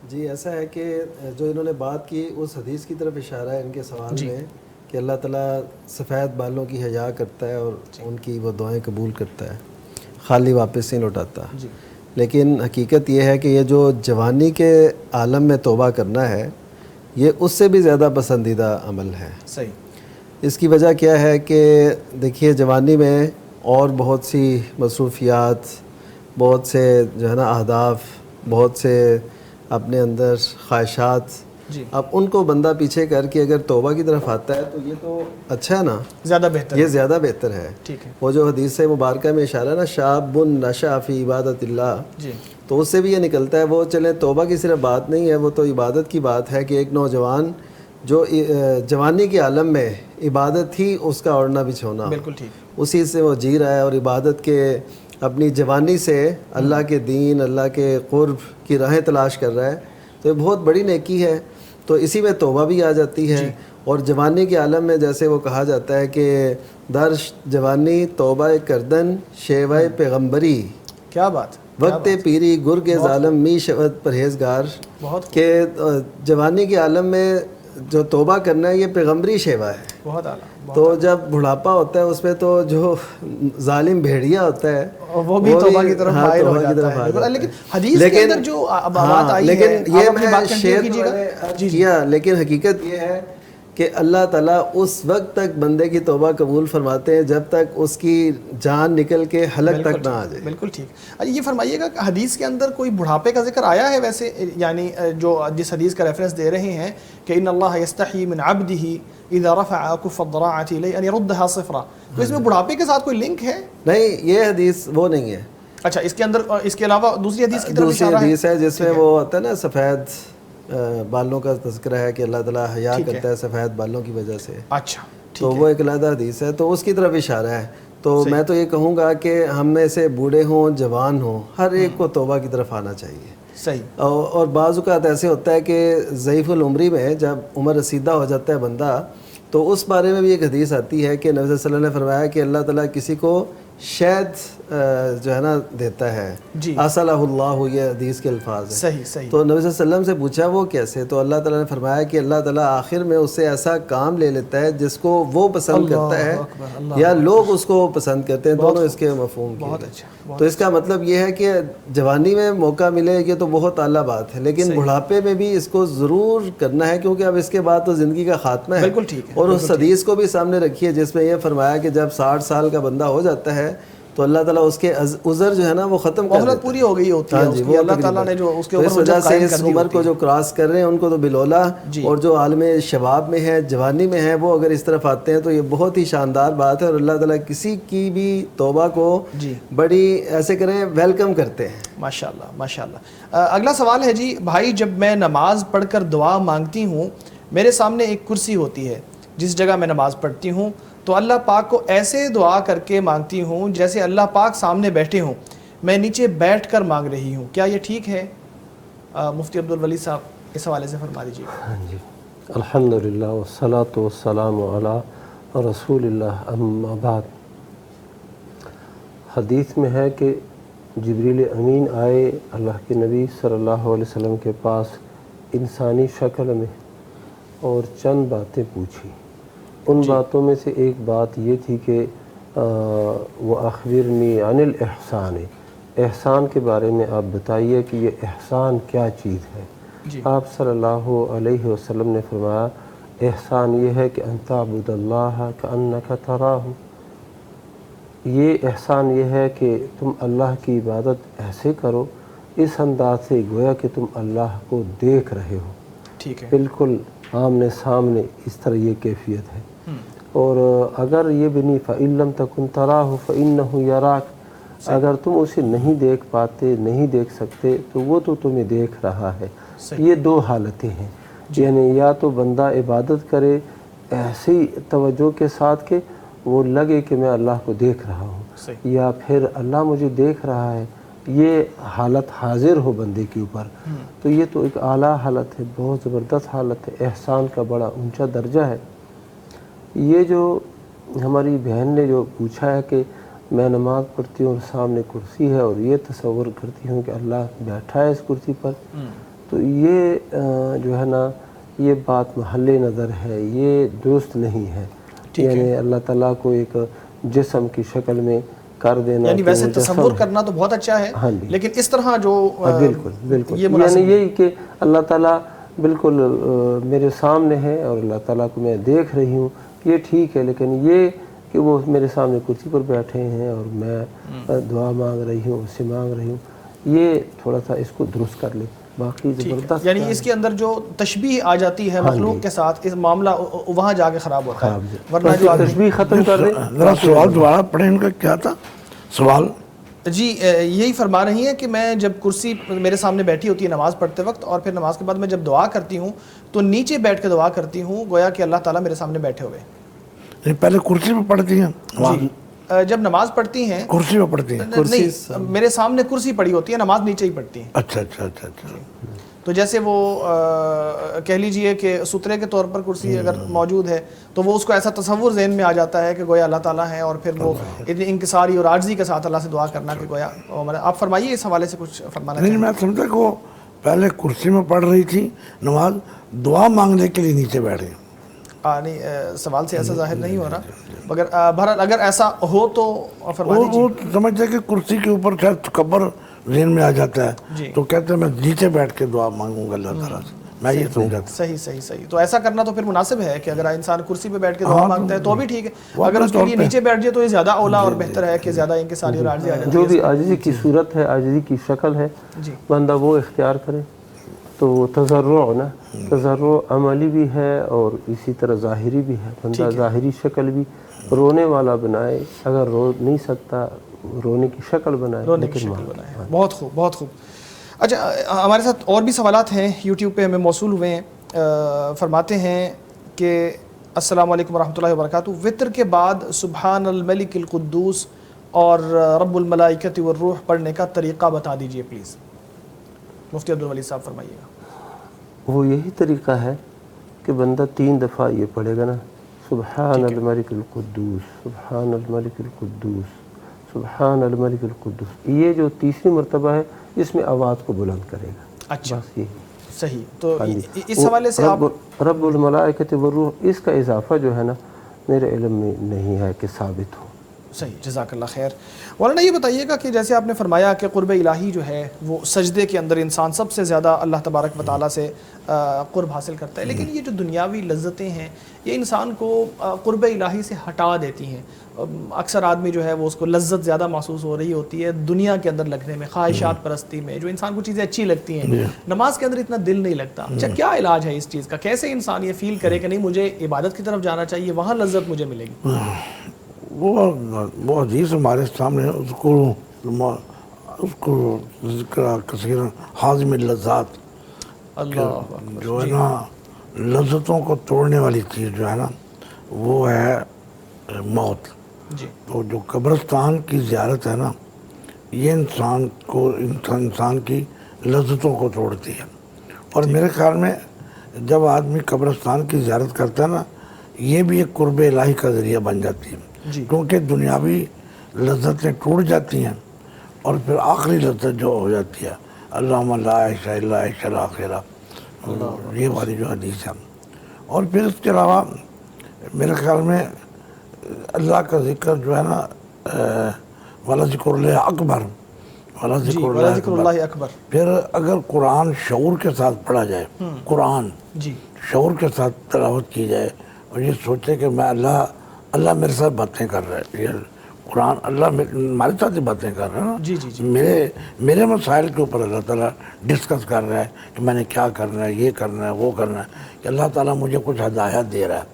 جی ایسا ہے کہ جو انہوں نے بات کی اس حدیث کی طرف اشارہ ہے ان کے سوال میں کہ اللہ تعالیٰ سفید بالوں کی حیا کرتا ہے اور ان کی وہ دعائیں قبول کرتا ہے، خالی واپس نہیں لوٹاتا. لیکن حقیقت یہ ہے کہ یہ جو جوانی کے عالم میں توبہ کرنا ہے یہ اس سے بھی زیادہ پسندیدہ عمل ہے. صحیح. اس کی وجہ کیا ہے کہ دیکھیے جوانی میں اور بہت سی مصروفیات، بہت سے جو ہے نا اہداف، بہت سے اپنے اندر خواہشات، اب ان کو بندہ پیچھے کر کے اگر توبہ کی طرف آتا ہے تو یہ تو اچھا ہے نا، زیادہ بہتر. یہ زیادہ بہتر ہے. ٹھیک ہے. وہ جو حدیث مبارکہ میں اشارہ ہے نا شاب نشأ فی عبادت اللہ، تو اس سے بھی یہ نکلتا ہے وہ چلیں توبہ کی صرف بات نہیں ہے، وہ تو عبادت کی بات ہے کہ ایک نوجوان جو جوانی کے عالم میں عبادت ہی اس کا اوڑھنا بچھونا، بالکل ٹھیک، اسی سے وہ جی رہا ہے اور عبادت کے اپنی جوانی سے اللہ کے دین، اللہ کے قرب کی راہیں تلاش کر رہا ہے، تو یہ بہت بڑی نیکی ہے. تو اسی میں توبہ بھی آ جاتی ہے. اور جوانی کے عالم میں جیسے وہ کہا جاتا ہے کہ در جوانی توبہ کردن شیوہ پیغمبری، کیا بات، وقت پیری گرگ ظالم می شود پرہیزگار، کہ جوانی کے عالم میں جو توبہ کرنا ہے یہ پیغمبری شیوا ہے. بہت اعلیٰ. تو جب بڑھاپا ہوتا ہے اس میں تو جو ظالم بھیڑیا ہوتا ہے وہ بھی توبہ کی طرف مائل ہو جاتا ہے. لیکن حدیث کے اندر جو بات آئی ہے، لیکن یہ میں شیئر کیا، لیکن حقیقت یہ ہے کہ اللہ تعالیٰ اس وقت تک بندے کی توبہ قبول فرماتے ہیں جب تک اس کی جان نکل کے حلق تک نہ آ جائے. بالکل ٹھیک. یہ فرمائیے گا کہ حدیث کے اندر کوئی بڑھاپے کا ذکر آیا ہے ویسے، یعنی جو جس حدیث کا ریفرنس دے رہے ہیں کہ ان اللہ یستحی من عبدہ اذا رفع کف الضراعۃ الیہ ان یردها صفرا، تو اس میں بڑھاپے کے ساتھ کوئی لنک ہے؟ نہیں، یہ حدیث وہ نہیں ہے. اچھا، اس کے اندر اس کے علاوہ دوسری حدیث کی طرف دوسری اشارہ حدیث ہے جس میں وہ ہوتا ہے نا سفید بالوں کا تذکرہ ہے کہ اللہ تعالیٰ حیا کرتا ہے سفید بالوں کی وجہ سے. اچھا، تو وہ ایک علیحدہ حدیث ہے، تو اس کی طرف اشارہ ہے. تو میں تو یہ کہوں گا کہ ہم میں سے بوڑھے ہوں جوان ہوں، ہر ایک کو توبہ کی طرف آنا چاہیے. صحیح. اور بعض اوقات ایسے ہوتا ہے کہ ضعیف العمری میں جب عمر رسیدہ ہو جاتا ہے بندہ، تو اس بارے میں بھی ایک حدیث آتی ہے کہ نبی صلی اللہ علیہ وسلم نے فرمایا کہ اللہ تعالیٰ کسی کو شہد جو ہے نا دیتا ہے. جی. اصلہ اللہ، یہ حدیث کے الفاظ ہیں. صحیح صحیح. تو نبی صلی اللہ علیہ وسلم سے پوچھا وہ کیسے؟ تو اللہ تعالیٰ نے فرمایا کہ اللہ تعالیٰ آخر میں اس سے ایسا کام لے لیتا ہے جس کو وہ پسند کرتا ہے یا لوگ اس کو پسند کرتے ہیں، دونوں اس کے مفہوم کے. بہت اچھا. تو اس کا مطلب یہ ہے کہ جوانی میں موقع ملے یہ تو بہت اعلیٰ بات ہے، لیکن بڑھاپے میں بھی اس کو ضرور کرنا ہے، کیونکہ اب اس کے بعد تو زندگی کا خاتمہ ہے. بالکل ٹھیک ہے. اور اس حدیث کو بھی سامنے رکھیے جس میں یہ فرمایا کہ جب 60 سال کا بندہ ہو جاتا ہے تو اللہ تعالیٰ اس کے عذر جو ہے نا وہ ختم کر دیتا ہے. مہلت پوری ہو گئی ہوتی ہے اس کی، اللہ تعالیٰ نے جو اس کے اوپر اس وجہ سے اس عمر کو جو کراس کر رہے ہیں ان کو تو بلولا، اور جو عالم شباب میں ہے، جوانی میں ہے، وہ اگر اس طرف آتے ہیں تو یہ بہت ہی شاندار بات ہے. اور اللہ تعالیٰ کسی کی بھی توبہ کو بڑی ایسے کریں ویلکم کرتے ہیں. ماشاءاللہ ماشاءاللہ. اگلا سوال ہے جی، بھائی جب میں نماز پڑھ کر دعا مانگتی ہوں، میرے سامنے ایک کرسی ہوتی ہے جس جگہ میں نماز پڑھتی ہوں، تو اللہ پاک کو ایسے دعا کر کے مانگتی ہوں جیسے اللہ پاک سامنے بیٹھے ہوں، میں نیچے بیٹھ کر مانگ رہی ہوں، کیا یہ ٹھیک ہے؟ مفتی عبدالولی صاحب اس حوالے سے فرما دیجیے. ہاں جی. الحمدللہ والصلاة والسلام علی رسول اللہ، اما بعد. حدیث میں ہے کہ جبریل امین آئے اللہ کے نبی صلی اللہ علیہ وسلم کے پاس انسانی شکل میں اور چند باتیں پوچھی. ان باتوں میں سے ایک بات یہ تھی کہ وہ اخبرنی عن الاحسان، احسان کے بارے میں آپ بتائیے کہ یہ احسان کیا چیز ہے. آپ صلی اللہ علیہ وسلم نے فرمایا احسان یہ ہے کہ ان تعبد اللہ کأنک تراہ. یہ احسان یہ ہے کہ تم اللہ کی عبادت ایسے کرو اس انداز سے گویا کہ تم اللہ کو دیکھ رہے ہو. ٹھیک ہے. بالکل آمنے سامنے اس طرح یہ کیفیت ہے. اور اگر یہ بھی نہیں فَإِن لَمْ تَكُنْ تَرَاهُ فَإِنَّهُ يَرَاكَ، اگر تم اسے نہیں دیکھ پاتے، نہیں دیکھ سکتے، تو وہ تو تمہیں دیکھ رہا ہے. یہ دو حالتیں ہیں، یعنی یا تو بندہ عبادت کرے ایسی توجہ کے ساتھ کہ وہ لگے کہ میں اللہ کو دیکھ رہا ہوں، یا پھر اللہ مجھے دیکھ رہا ہے، یہ حالت حاضر ہو بندے کے اوپر. تو یہ تو ایک اعلیٰ حالت ہے، بہت زبردست حالت ہے، احسان کا بڑا اونچا درجہ ہے. یہ جو ہماری بہن نے جو پوچھا ہے کہ میں نماز پڑھتی ہوں اور سامنے کرسی ہے اور یہ تصور کرتی ہوں کہ اللہ بیٹھا ہے اس کرسی پر، تو یہ جو ہے نا یہ بات محل نظر ہے، یہ درست نہیں ہے. یعنی اللہ تعالیٰ کو ایک جسم کی شکل میں کر دینا، یعنی ویسے تصور کرنا تو بہت اچھا ہے، لیکن اس طرح جو بالکل بالکل یعنی یہی کہ اللہ تعالیٰ بالکل میرے سامنے ہے اور اللہ تعالیٰ کو میں دیکھ رہی ہوں، یہ ٹھیک ہے. لیکن یہ کہ وہ میرے سامنے کرسی پر بیٹھے ہیں اور میں دعا مانگ رہی ہوں، اس سے مانگ رہی ہوں، یہ تھوڑا سا اس کو درست کر لے. باقی زبردست، یعنی اس کے اندر جو تشبیہ آ جاتی ہے مخلوق کے ساتھ، اس معاملہ وہاں جا کے خراب ہوتا ہے. ورنہ جو تشبیہ ختم کر دیں. ذرا سوال دوبارہ پڑھیں، ان کا کیا تھا سوال؟ جی یہی فرما رہی ہیں کہ میں جب کرسی میرے سامنے بیٹھی ہوتی ہے نماز پڑھتے وقت، اور پھر نماز کے بعد میں جب دعا کرتی ہوں تو نیچے بیٹھ کے دعا کرتی ہوں گویا کہ اللہ تعالیٰ میرے سامنے بیٹھے ہوئے. پہلے کرسی پہ پڑھتی ہیں؟ جب نماز پڑھتی ہیں کرسی پہ پڑھتی ہیں؟ نہیں، میرے سامنے کرسی پڑی ہوتی ہے، نماز نیچے ہی پڑھتی ہیں. اچھا اچھا اچھا اچھا. تو جیسے وہ کہہ لیجئے کہ سترے کے طور پر کرسی اگر موجود ہے تو وہ اس کو ایسا تصور ذہن میں آ جاتا ہے کہ گویا اللہ تعالیٰ ہے، اور پھر وہ اتنی انکساری اور عاجزی کے ساتھ اللہ سے دعا کرنا کہ گویا. آپ فرمائیے اس حوالے سے کچھ فرمانا. نہیں، میں سمجھا کہ وہ پہلے کرسی میں پڑھ رہی تھی نماز، دعا مانگنے کے لیے نیچے بیٹھ گئی. نہیں، سوال سے ایسا ظاہر نہیں ہو رہا، مگر بہرحال اگر ایسا ہو تو فرما دیجیے. وہ سمجھتے کہ کرسی کے اوپر شاید تکبر ذہن میں آ جاتا ہے، تو کہتے ہیں میں نیچے بیٹھ کے دعا مانگوں گا اللہ تعالیٰ سے. میں یہ سمجھا تھا. صحیح صحیح صحیح. تو ایسا کرنا تو پھر مناسب ہے کہ اگر انسان کرسی پہ بیٹھ کے دعا مانگتا ہے تو بھی ٹھیک ہے, اگر اس کے لیے نیچے بیٹھ جائے تو یہ زیادہ اولا اور بہتر ہے کہ زیادہ انکساری اور عاجزی آ جاتی ہے. جو بھی عاجزی کی صورت ہے, عاجزی کی شکل ہے, بندہ وہ اختیار کرے. تو تضرع نا, تضرع عملی بھی ہے اور اسی طرح ظاہری بھی ہے. بندہ ظاہری شکل بھی رونے والا بنائے, اگر رو نہیں سکتا رونے کی شکل بنائے, رونے کی شکل بنائے. بہت خوب بہت خوب. اچھا, ہمارے ساتھ اور بھی سوالات ہیں یوٹیوب پہ ہمیں موصول ہوئے ہیں. فرماتے ہیں کہ السلام علیکم ورحمۃ اللہ وبرکاتہ, وطر کے بعد سبحان الملک القدوس اور رب الملائکۃ والروح پڑھنے کا طریقہ بتا دیجئے پلیز. مفتی عبدالولی صاحب فرمائیے گا. وہ یہی طریقہ ہے کہ بندہ 3 دفعہ یہ پڑھے گا نا, سبحان الملک القدوس, سبحان الملک القدوس, سبحان الملک القدوس. یہ جو تیسری مرتبہ ہے اس میں آواز کو بلند کرے گا. اچھا بس یہی صحیح. تو اس حوالے سے آپ رب الملائکۃ والروح, اس کا اضافہ جو ہے نا میرے علم میں نہیں ہے کہ ثابت ہو. صحیح, جزاک اللہ خیر. مولانا یہ بتائیے گا کہ جیسے آپ نے فرمایا کہ قرب الہی جو ہے وہ سجدے کے اندر انسان سب سے زیادہ اللہ تبارک و تعالیٰ سے قرب حاصل کرتا ہے, لیکن یہ جو دنیاوی لذتیں ہیں یہ انسان کو قرب الہی سے ہٹا دیتی ہیں. اکثر آدمی جو ہے وہ اس کو لذت زیادہ محسوس ہو رہی ہوتی ہے دنیا کے اندر لگنے میں, خواہشات پرستی میں, جو انسان کو چیزیں اچھی لگتی ہیں, نماز کے اندر اتنا دل نہیں لگتا. اچھا, کیا علاج ہے اس چیز کا؟ کیسے انسان یہ فیل کرے کہ نہیں مجھے عبادت کی طرف جانا چاہیے, وہاں لذت مجھے ملے گی؟ وہ حدیث ہمارے سامنے, اس کو ذکر کثیر حازم اللذات, اللہ جو ہے نا لذتوں کو توڑنے والی چیز جو ہے نا وہ ہے موت. جی. تو جو قبرستان کی زیارت ہے نا یہ انسان کی لذتوں کو توڑتی ہے. اور میرے خیال میں جب آدمی قبرستان کی زیارت کرتا ہے نا یہ بھی ایک قرب الہی کا ذریعہ بن جاتی ہے, کیونکہ دنیاوی لذتیں ٹوٹ جاتی ہیں اور پھر آخری لذت جو ہو جاتی ہے اللہم لا عیش الا عیش الاخرہ, یہ والی جو حدیث ہے. اور پھر اس کے علاوہ میرے خیال میں اللہ کا ذکر جو ہے نا وَلَا ذِكْرُ اللَّهِ اکبر, وَلَا ذِكْرُ اللہ اکبر. پھر اگر قرآن شعور کے ساتھ پڑھا جائے, قرآن شعور کے ساتھ تلاوت کی جائے اور یہ سوچے کہ میں اللہ میرے ساتھ باتیں کر رہا ہے, یہ قرآن اللہ ہمارے ساتھ ہی باتیں کر رہا ہے نا, میرے مسائل کے اوپر اللہ تعالیٰ ڈسکس کر رہا ہے کہ میں نے کیا کرنا ہے, یہ کرنا ہے, وہ کرنا ہے, کہ اللہ تعالیٰ مجھے کچھ ہدایات دے رہا ہے.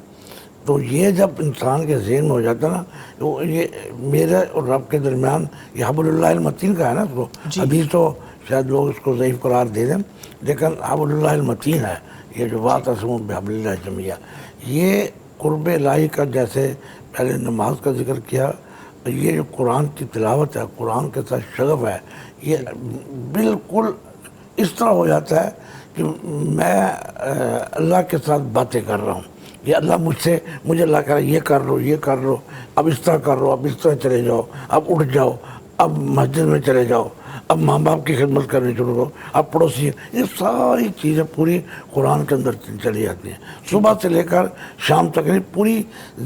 تو یہ جب انسان کے ذہن میں ہو جاتا ہے نا, تو یہ میرے اور رب کے درمیان یہ حبل اللہ المتین کا ہے نا, اس کو ابھی تو شاید لوگ اس کو ضعیف قرار دے دیں, لیکن حبل اللہ المتین ہے یہ جو واعتصموا بحبل اللہ جمیعا. یہ قرب الہی کا, جیسے پہلے نماز کا ذکر کیا, یہ جو قرآن کی تلاوت ہے, قرآن کے ساتھ شغف ہے, یہ بالکل اس طرح ہو جاتا ہے کہ میں اللہ کے ساتھ باتیں کر رہا ہوں. یہ اللہ مجھے اللہ کہہ رہا ہے یہ کر لو, یہ کر لو, اب اس طرح کر لو, اب اس طرح چلے جاؤ, اب اٹھ جاؤ, اب مسجد میں چلے جاؤ, اب ماں باپ کی خدمت کرنی شروع کرو, اب پڑوسی. یہ ساری چیزیں پوری قرآن کے اندر چلی جاتی ہیں, صبح سے لے کر شام تک. پوری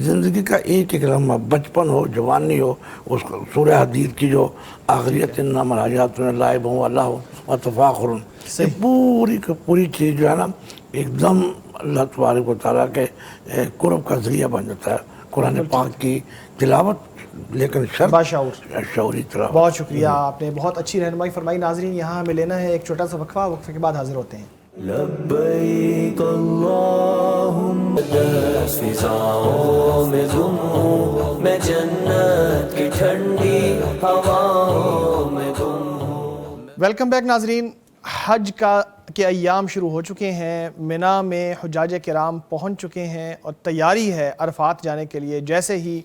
زندگی کا ایک لمحہ, بچپن ہو, جوانی ہو, اس سورہ حدید کی جو آخریت انما الحیات لعب ولہو وتفاخر, یہ پوری چیز جو ہے نا ایک دم اللہ تبارک و تعالیٰ کے قرب کا ذریعہ بن جاتا ہے. قرآن پاک کی تلاوت, لیکن شعوری تلاوت. بہت شکریہ, آپ نے بہت اچھی رہنمائی فرمائی. ناظرین, یہاں ہمیں لینا ہے ایک چھوٹا سا وقفہ, وقفے کے بعد حاضر ہوتے ہیں. لبیک اللہم دس فضاؤں میں گم ہوں, میں جنت کی ٹھنڈی ہواؤں میں گم ہوں. ویلکم بیک ناظرین. حج کے ایام شروع ہو چکے ہیں, منا میں حجاج کرام پہنچ چکے ہیں اور تیاری ہے عرفات جانے کے لیے. جیسے ہی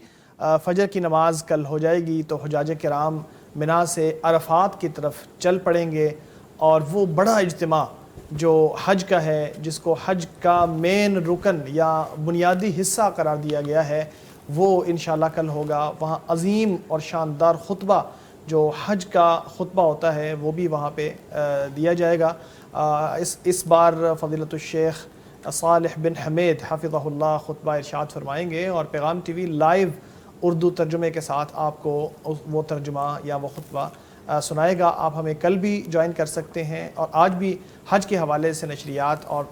فجر کی نماز کل ہو جائے گی تو حجاج کرام منا سے عرفات کی طرف چل پڑیں گے, اور وہ بڑا اجتماع جو حج کا ہے, جس کو حج کا مین رکن یا بنیادی حصہ قرار دیا گیا ہے, وہ انشاءاللہ کل ہوگا. وہاں عظیم اور شاندار خطبہ جو حج کا خطبہ ہوتا ہے وہ بھی وہاں پہ دیا جائے گا. اس بار فضیلت الشیخ صالح بن حمید حفظہ اللہ خطبہ ارشاد فرمائیں گے, اور پیغام ٹی وی لائیو اردو ترجمے کے ساتھ آپ کو وہ ترجمہ یا وہ خطبہ سنائے گا. آپ ہمیں کل بھی جوائن کر سکتے ہیں, اور آج بھی حج کے حوالے سے نشریات اور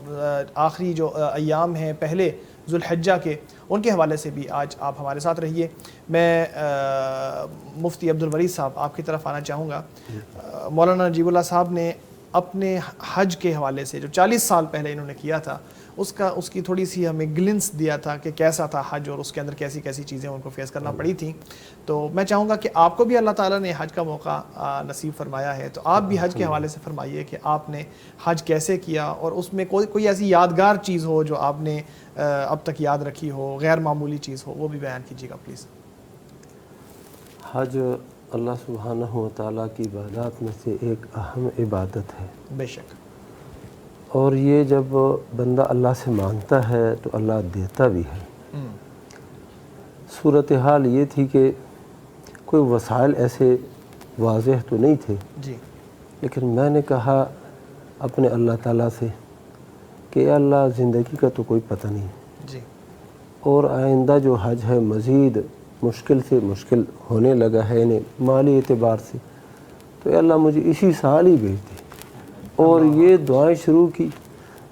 آخری جو ایام ہیں پہلے ذوالحجہ کے, ان کے حوالے سے بھی آج آپ ہمارے ساتھ رہیے. میں مفتی عبدالبری صاحب آپ کی طرف آنا چاہوں گا. مولانا نجیب اللہ صاحب نے اپنے حج کے حوالے سے جو 40 سال پہلے انہوں نے کیا تھا, اس کی تھوڑی سی ہمیں گلنس دیا تھا کہ کیسا تھا حج, اور اس کے اندر کیسی کیسی چیزیں ان کو فیس کرنا پڑی تھیں. تو میں چاہوں گا کہ آپ کو بھی اللہ تعالیٰ نے حج کا موقع نصیب فرمایا ہے, تو آپ بھی حج کے حوالے سے فرمائیے کہ آپ نے حج کیسے کیا, اور اس میں کوئی ایسی یادگار چیز ہو جو آپ نے اب تک یاد رکھی ہو, غیر معمولی چیز ہو, وہ بھی بیان کیجیے گا پلیز. حج اللہ سبحانہ و تعالیٰ کی عبادات میں سے ایک اہم عبادت ہے. بے شک. اور یہ جب بندہ اللہ سے مانگتا ہے تو اللہ دیتا بھی ہے. صورتحال یہ تھی کہ کوئی وسائل ایسے واضح تو نہیں تھے, جی, لیکن میں نے کہا اپنے اللہ تعالیٰ سے کہ اے اللہ زندگی کا تو کوئی پتہ نہیں, جی, اور آئندہ جو حج ہے مزید مشکل سے مشکل ہونے لگا ہے, یعنی مالی اعتبار سے, تو اے اللہ مجھے اسی سال ہی بھیج دے. اور یہ دعائیں شروع کی.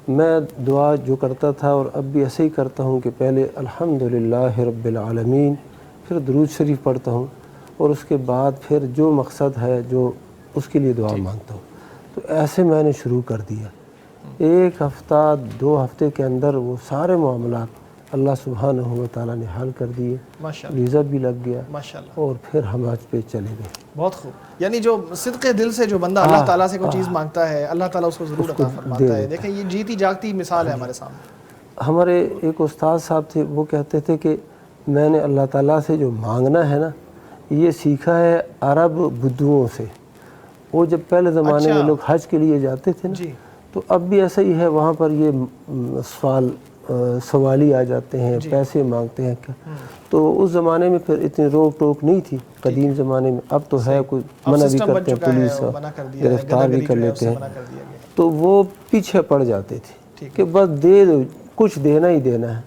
میں دعا جو کرتا تھا اور اب بھی ایسے ہی کرتا ہوں کہ پہلے الحمدللہ رب العالمین, پھر درود شریف پڑھتا ہوں, اور اس کے بعد پھر جو مقصد ہے جو اس کے لیے دعا مانگتا ہوں. تو ایسے میں نے شروع کر دیا. ایک ہفتہ 2 ہفتے کے اندر وہ سارے معاملات اللہ سبحانہ و تعالیٰ نے حل کر دیے, ویزا بھی لگ گیا, اور پھر ہم حج پہ چلے گئے. بہت خوب. یعنی جو صدق دل سے جو بندہ اللہ تعالیٰ سے کوئی چیز مانگتا ہے, اللہ تعالیٰ اس کو ضرور عطا فرماتا ہے. دیکھیں یہ جیتی جاگتی مثال ہے ہمارے سامنے. ہمارے ایک استاد صاحب تھے, وہ کہتے تھے کہ میں نے اللہ تعالیٰ سے جو مانگنا ہے نا, یہ سیکھا ہے عرب بدوؤں سے. وہ جب پہلے زمانے میں لوگ حج کے لیے جاتے تھے نا, تو اب بھی ایسا ہی ہے, وہاں پر یہ سوالی آ جاتے ہیں, پیسے مانگتے ہیں. تو اس زمانے میں پھر اتنی روک ٹوک نہیں تھی قدیم زمانے میں. اب تو ہے, کوئی منع بھی کرتے ہیں, پولیس گرفتار بھی کر لیتے ہیں. تو وہ پیچھے پڑ جاتے تھے کہ بس دے دو, کچھ دینا ہی دینا ہے.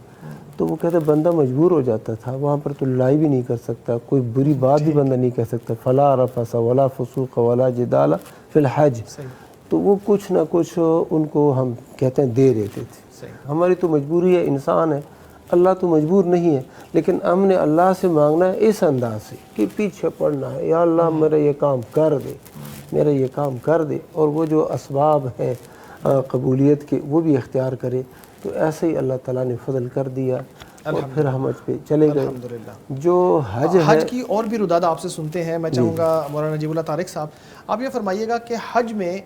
تو وہ کہتے بندہ مجبور ہو جاتا تھا. وہاں پر تو لڑائی بھی نہیں کر سکتا, کوئی بری بات بھی بندہ نہیں کہہ سکتا. فلا رفث ولا فسوق ولا جدال فی الحج. تو وہ کچھ نہ کچھ ان کو ہم کہتے ہیں دے دیتے تھے. ہماری تو مجبوری ہے, انسان ہے, اللہ تو مجبور نہیں ہے, لیکن ہم نے اللہ سے مانگنا ہے اس انداز سے کہ پیچھے پڑنا ہے, یا اللہ میرا یہ کام کر دے, میرا یہ کام کر دے, اور وہ جو اسباب ہیں قبولیت کے وہ بھی اختیار کرے. تو ایسے ہی اللہ تعالیٰ نے فضل کر دیا, اور پھر ہم حج پہ چلے گئے. جو حج کی اور بھی رداد آپ سے سنتے ہیں. میں چاہوں گا مولانا نجیب اللہ طارق صاحب, آپ یہ فرمائیے گا کہ حج میں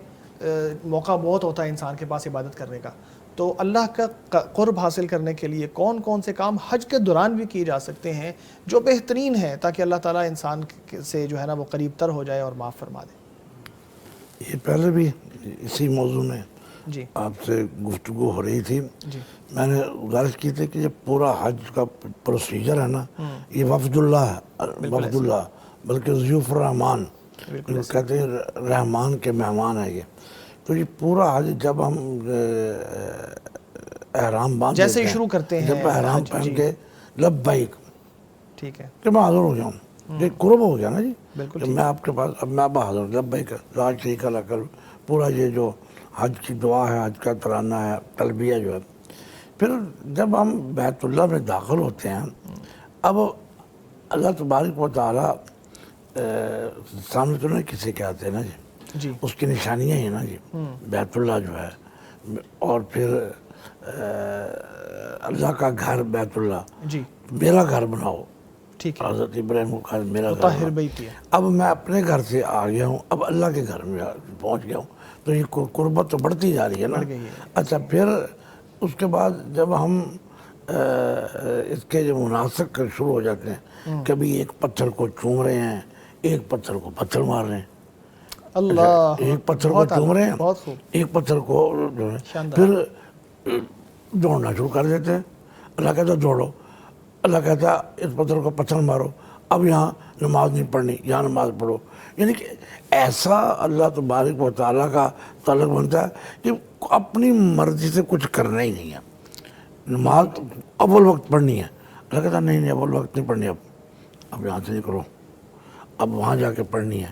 موقع بہت ہوتا ہے انسان کے پاس عبادت کرنے کا, تو اللہ کا قرب حاصل کرنے کے لیے کون کون سے کام حج کے دوران بھی کیے جا سکتے ہیں جو بہترین ہیں, تاکہ اللہ تعالیٰ انسان سے جو ہے نا وہ قریب تر ہو جائے اور معاف فرما دے. یہ پہلے بھی اسی موضوع میں جی آپ سے گفتگو ہو رہی تھی. جی, میں نے گزارش کی تھی کہ یہ پورا حج کا پروسیجر ہے نا, یہ وفد اللہ ہے, وفد اللہ بلکہ ضیوف الرحمان کہتے ہیں, رحمان کے مہمان ہیں یہ. تو یہ پورا حج جب ہم احرام باندھ جیسے ہی شروع کرتے ہیں, جب احرام پہن کے لبیک, ٹھیک ہے, کہ میں حاضر ہو جاؤں, یہ قرب ہو گیا نا جی, کہ میں آپ کے پاس, اب میں اب حاضر ہوں, لبیک لا شریک لک, پورا یہ جو حج کی دعا ہے, حج کا ترانہ ہے, تلبیہ جو ہے. پھر جب ہم بیت اللہ میں داخل ہوتے ہیں, اب اللہ تبارک و تعالیٰ سامنے تو نہیں کسی کے آتے ہیں نا جی, اس کی نشانیاں ہیں نا جی, بیت اللہ جو ہے, اور پھر اللہ کا گھر بیت اللہ, جی, میرا گھر بناؤ, ٹھیک ہے, حضرت ابراہیم کا میرا گھر طاہر بیتی ہے. اب میں اپنے گھر سے آ گیا ہوں, اب اللہ کے گھر میں پہنچ گیا ہوں, تو یہ قربت تو بڑھتی جا رہی ہے نا. اچھا, پھر اس کے بعد جب ہم اس کے جو مناسک شروع ہو جاتے ہیں, کبھی ایک پتھر کو چوم رہے ہیں, ایک پتھر کو پتھر مار رہے ہیں, اللہ, ایک پتھر کو چوم رہے ہیں, ایک پتھر کو جو ہے, پھر دوڑنا شروع کر دیتے ہیں. اللہ کہتا ہے دوڑو, اللہ کہتا ہے اس پتھر کو پتھر مارو, اب یہاں نماز نہیں پڑھنی, یہاں نماز پڑھو. یعنی کہ ایسا اللہ تبارک و تعالیٰ کا تعلق بنتا ہے کہ اپنی مرضی سے کچھ کرنا ہی نہیں ہے. نماز اول وقت پڑھنی ہے, اللہ کہتا ہے نہیں اول وقت نہیں پڑھنی, اب یہاں سے نہیں کرو, اب وہاں جا کے پڑھنی ہے.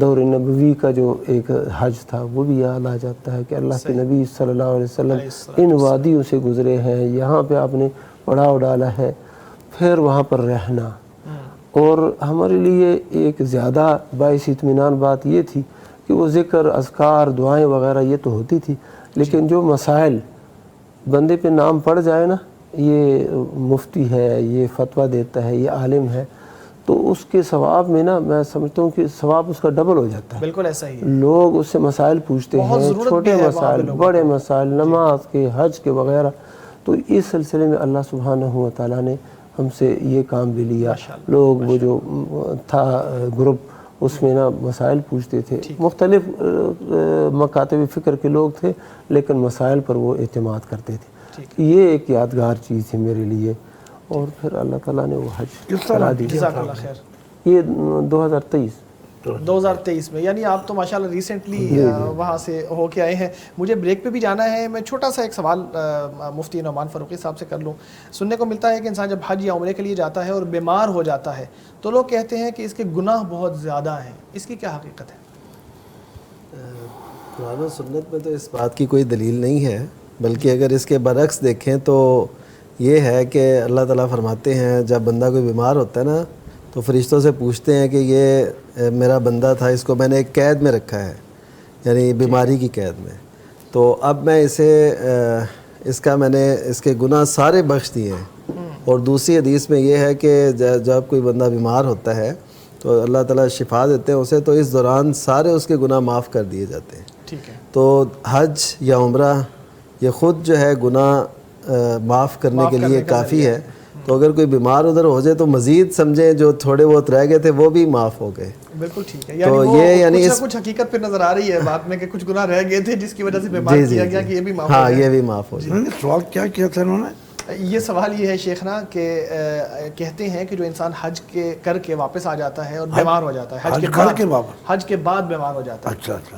دور نبوی کا جو ایک حج تھا وہ بھی یاد آ جاتا ہے کہ اللہ کے نبی صلی اللہ علیہ وسلم ان وادیوں سے گزرے ہیں، یہاں پہ آپ نے پڑاؤ ڈالا ہے، پھر وہاں پر رہنا. اور ہمارے لیے ایک زیادہ باعث اطمینان بات یہ تھی کہ وہ ذکر، اذکار، دعائیں وغیرہ یہ تو ہوتی تھی، لیکن جو مسائل بندے پہ نام پڑ جائے نا، یہ مفتی ہے، یہ فتویٰ دیتا ہے، یہ عالم ہے، تو اس کے ثواب میں نا میں سمجھتا ہوں کہ ثواب اس کا ڈبل ہو جاتا ہے. بالکل ایسا ہی ہے. لوگ اس سے مسائل پوچھتے ہیں، چھوٹے مسائل، بڑے مسائل، نماز کے، حج کے وغیرہ. تو اس سلسلے میں اللہ سبحانہ و تعالیٰ نے ہم سے یہ کام بھی لیا. لوگ وہ جو تھا گروپ، اس میں نا مسائل پوچھتے تھے، مختلف مکاتب فکر کے لوگ تھے، لیکن مسائل پر وہ اعتماد کرتے تھے. یہ ایک یادگار چیز تھی میرے لیے. اور پھر اللہ تعالیٰ نے وہ حج کرا دی. جزاک اللہ خیر. یہ 2023 میں، یعنی آپ تو ماشاءاللہ ریسنٹلی وہاں سے ہو کے آئے ہیں. مجھے بریک پہ بھی جانا ہے. میں چھوٹا سا ایک سوال مفتی نعمان فاروقی صاحب سے کر لوں. سننے کو ملتا ہے کہ انسان جب حج یا عمرے کے لیے جاتا ہے اور بیمار ہو جاتا ہے تو لوگ کہتے ہیں کہ اس کے گناہ بہت زیادہ ہیں. اس کی کیا حقیقت ہے؟ قرآن و سنت میں تو اس بات کی کوئی دلیل نہیں ہے، بلکہ اگر اس کے برعکس دیکھیں تو یہ ہے کہ اللہ تعالیٰ فرماتے ہیں جب بندہ کوئی بیمار ہوتا ہے نا تو فرشتوں سے پوچھتے ہیں کہ یہ میرا بندہ تھا، اس کو میں نے ایک قید میں رکھا ہے، یعنی بیماری کی قید میں، تو اب میں اسے میں نے اس کے گناہ سارے بخش دیے ہیں. اور دوسری حدیث میں یہ ہے کہ جب کوئی بندہ بیمار ہوتا ہے تو اللہ تعالیٰ شفا دیتے ہیں اسے، تو اس دوران سارے اس کے گناہ معاف کر دیے جاتے ہیں. ٹھیک ہے. تو حج یا عمرہ یہ خود جو ہے گناہ معاف کرنے کے لیے کافی ہے. تو اگر کوئی بیمار ادھر ہو جائے تو مزید سمجھیں جو تھوڑے بہت رہ گئے تھے وہ بھی معاف ہو گئے. بالکل ٹھیک ہے. یعنی کچھ حقیقت پہ نظر آ رہی ہے بات میں کہ کچھ گناہ رہ گئے تھے جس کی وجہ سے بیمار کیا گیا کہ یہ بھی معاف ہو جائے. ہاں یہ بھی معاف ہو جائے. سوال کیا کیا تھا انہوں نے؟ یہ سوال یہ ہے شیخنا کہ کہتے ہیں کہ جو انسان حج کے کر کے واپس آ جاتا ہے اور بیمار ہو جاتا ہے، حج کے بعد بیمار ہو جاتا ہے،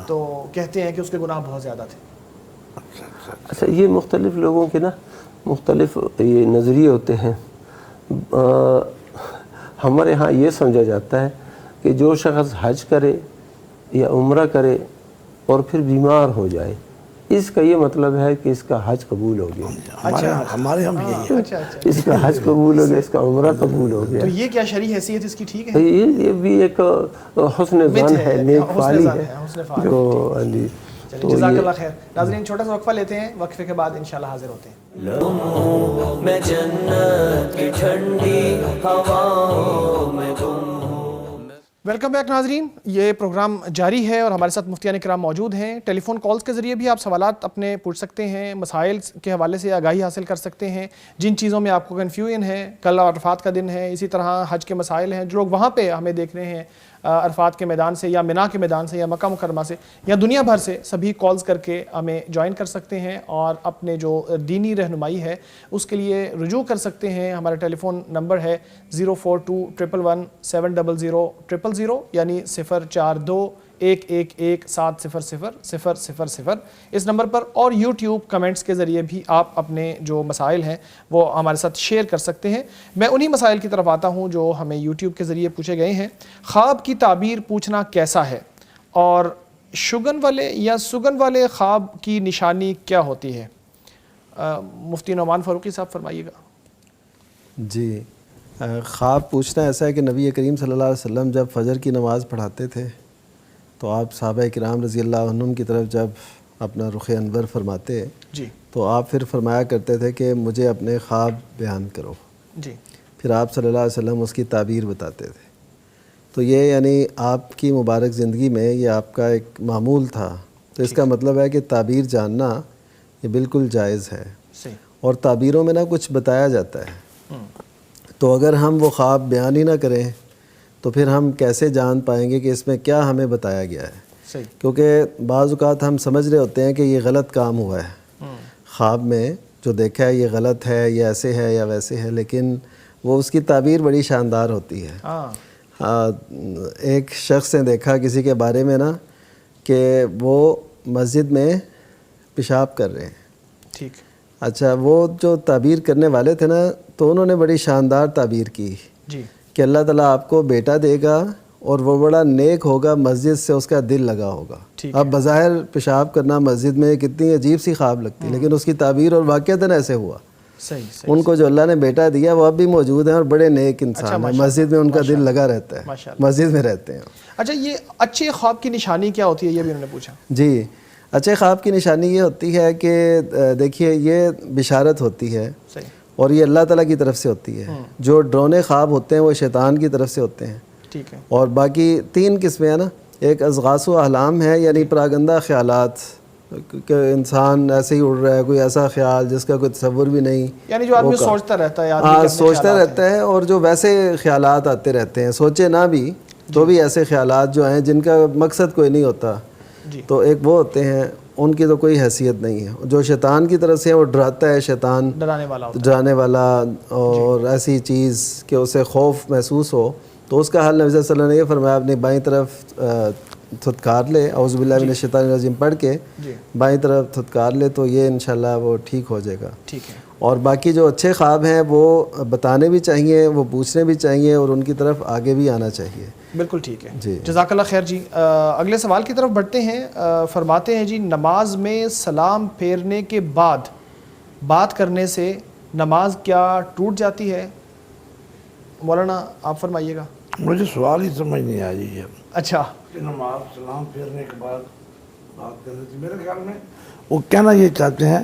تو کہتے ہیں کہ اس کے گناہ بہت زیادہ تھے. اچھا، یہ مختلف لوگوں کے نا مختلف یہ نظریے ہوتے ہیں. ہمارے ہاں یہ سمجھا جاتا ہے کہ جو شخص حج کرے یا عمرہ کرے اور پھر بیمار ہو جائے، اس کا یہ مطلب ہے کہ اس کا حج قبول ہو گیا. ہمارے ہم یہی ہے، اس کا حج قبول ہو گیا، اس کا عمرہ قبول ہو گیا. تو یہ کیا شرعی حیثیت اس کی ٹھیک ہے؟ یہ بھی ایک حسن ظن ہے، نیک فعلی ہے جو جی. جزاک اللہ خیر. ناظرین چھوٹا سا وقفہ لیتے ہیں، وقفے کے بعد انشاءاللہ حاضر ہوتے ہیں. میں جنت کی ٹھنڈی ہواؤں میں ویلکم بیک ناظرین. یہ پروگرام جاری ہے اور ہمارے ساتھ مفتیان کرام موجود ہیں. ٹیلی فون کالز کے ذریعے بھی آپ سوالات اپنے پوچھ سکتے ہیں، مسائل کے حوالے سے آگاہی حاصل کر سکتے ہیں. جن چیزوں میں آپ کو کنفیوژن ہے، کل عرفات کا دن ہے، اسی طرح حج کے مسائل ہیں، جو لوگ وہاں پہ ہمیں دیکھ رہے ہیں عرفات کے میدان سے یا منا کے میدان سے یا مکہ مکرمہ سے یا دنیا بھر سے، سبھی کالز کر کے ہمیں جوائن کر سکتے ہیں اور اپنے جو دینی رہنمائی ہے اس کے لیے رجوع کر سکتے ہیں. ہمارا ٹیلی فون نمبر ہے 04211170000 یعنی 04211170000. اس نمبر پر اور یوٹیوب کمنٹس کے ذریعے بھی آپ اپنے جو مسائل ہیں وہ ہمارے ساتھ شیئر کر سکتے ہیں. میں انہی مسائل کی طرف آتا ہوں جو ہمیں یوٹیوب کے ذریعے پوچھے گئے ہیں. خواب کی تعبیر پوچھنا کیسا ہے اور شگن والے یا سگن والے خواب کی نشانی کیا ہوتی ہے؟ مفتی نعمان فاروقی صاحب فرمائیے گا. جی، خواب پوچھنا ایسا ہے کہ نبی کریم صلی اللہ علیہ وسلم جب فجر کی نماز پڑھاتے تھے تو آپ صحابہ کرام رضی اللہ عنہم کی طرف جب اپنا رخ انور فرماتے جی تو آپ پھر فرمایا کرتے تھے کہ مجھے اپنے خواب بیان کرو. جی. پھر آپ صلی اللہ علیہ وسلم اس کی تعبیر بتاتے تھے. تو یہ یعنی آپ کی مبارک زندگی میں یہ آپ کا ایک معمول تھا. تو اس کا مطلب ہے کہ تعبیر جاننا یہ بالکل جائز ہے. اور تعبیروں میں نہ کچھ بتایا جاتا ہے. تو اگر ہم وہ خواب بیان ہی نہ کریں تو پھر ہم کیسے جان پائیں گے کہ اس میں کیا ہمیں بتایا گیا ہے؟ کیونکہ بعض اوقات ہم سمجھ رہے ہوتے ہیں کہ یہ غلط کام ہوا ہے، خواب میں جو دیکھا ہے یہ غلط ہے، یہ ایسے ہے یا ویسے ہے، لیکن وہ اس کی تعبیر بڑی شاندار ہوتی ہے. ایک شخص نے دیکھا کسی کے بارے میں نا کہ وہ مسجد میں پیشاب کر رہے ہیں. ٹھیک. اچھا، وہ جو تعبیر کرنے والے تھے نا تو انہوں نے بڑی شاندار تعبیر کی جی کہ اللہ تعالیٰ آپ کو بیٹا دے گا اور وہ بڑا نیک ہوگا، مسجد سے اس کا دل لگا ہوگا۔ اب بظاہر پیشاب کرنا مسجد میں کتنی عجیب سی خواب لگتی ہے، لیکن اس کی تعبیر اور واقعتاً ایسے ہوا۔ صحیح ان کو جو اللہ نے بیٹا دیا وہ اب بھی موجود ہیں اور بڑے نیک انسان ہیں، مسجد میں ان کا دل لگا رہتا ہے، مسجد میں رہتے ہیں۔ اچھا، یہ اچھے خواب کی نشانی کیا ہوتی ہے، یہ بھی انہوں نے پوچھا۔ جی، اچھے خواب کی نشانی یہ ہوتی ہے کہ دیکھیے یہ بشارت ہوتی ہے اور یہ اللہ تعالیٰ کی طرف سے ہوتی ہے۔ جو ڈرونے خواب ہوتے ہیں وہ شیطان کی طرف سے ہوتے ہیں، ٹھیک ہے، اور باقی 3 قسمیں ہیں نا، ایک اضغاث و احلام ہے، یعنی پراگندہ خیالات کہ انسان ایسے ہی اڑ رہا ہے، کوئی ایسا خیال جس کا کوئی تصور بھی نہیں، یعنی جو آدمی سوچتا رہتا ہے، ہاں سوچتا رہتا ہے، اور جو ویسے خیالات آتے رہتے ہیں، سوچے نہ بھی تو بھی ایسے خیالات جو ہیں جن کا مقصد کوئی نہیں ہوتا، تو ایک وہ ہوتے ہیں، ان کی تو کوئی حیثیت نہیں ہے۔ جو شیطان کی طرف سے وہ ڈراتا ہے، شیطان ڈرانے والا، اور ایسی چیز کہ اسے خوف محسوس ہو، تو اس کا حل نبی صلی اللہ علیہ وسلم نے یہ فرمایا، اپنی بائیں طرف تھتکار لے، اعوذ باللہ من الشیطان الرجیم پڑھ کے بائیں طرف تھتکار لے، تو یہ انشاءاللہ وہ ٹھیک ہو جائے گا۔ ٹھیک ہے، اور باقی جو اچھے خواب ہیں وہ بتانے بھی چاہیے، وہ پوچھنے بھی چاہیے، اور ان کی طرف آگے بھی آنا چاہیے۔ بالکل ٹھیک ہے جی، جزاک اللہ خیر جی۔ اگلے سوال کی طرف بڑھتے ہیں۔ فرماتے ہیں جی، نماز میں سلام پھیرنے کے بعد بات کرنے سے نماز کیا ٹوٹ جاتی ہے؟ مولانا آپ فرمائیے گا۔ مجھے سوال ہی سمجھ نہیں آ رہی ہے اچھا، کہ نماز سلام پھیرنے کے بعد بات کرنے سے، میرے خیال میں وہ کہنا یہ چاہتے ہیں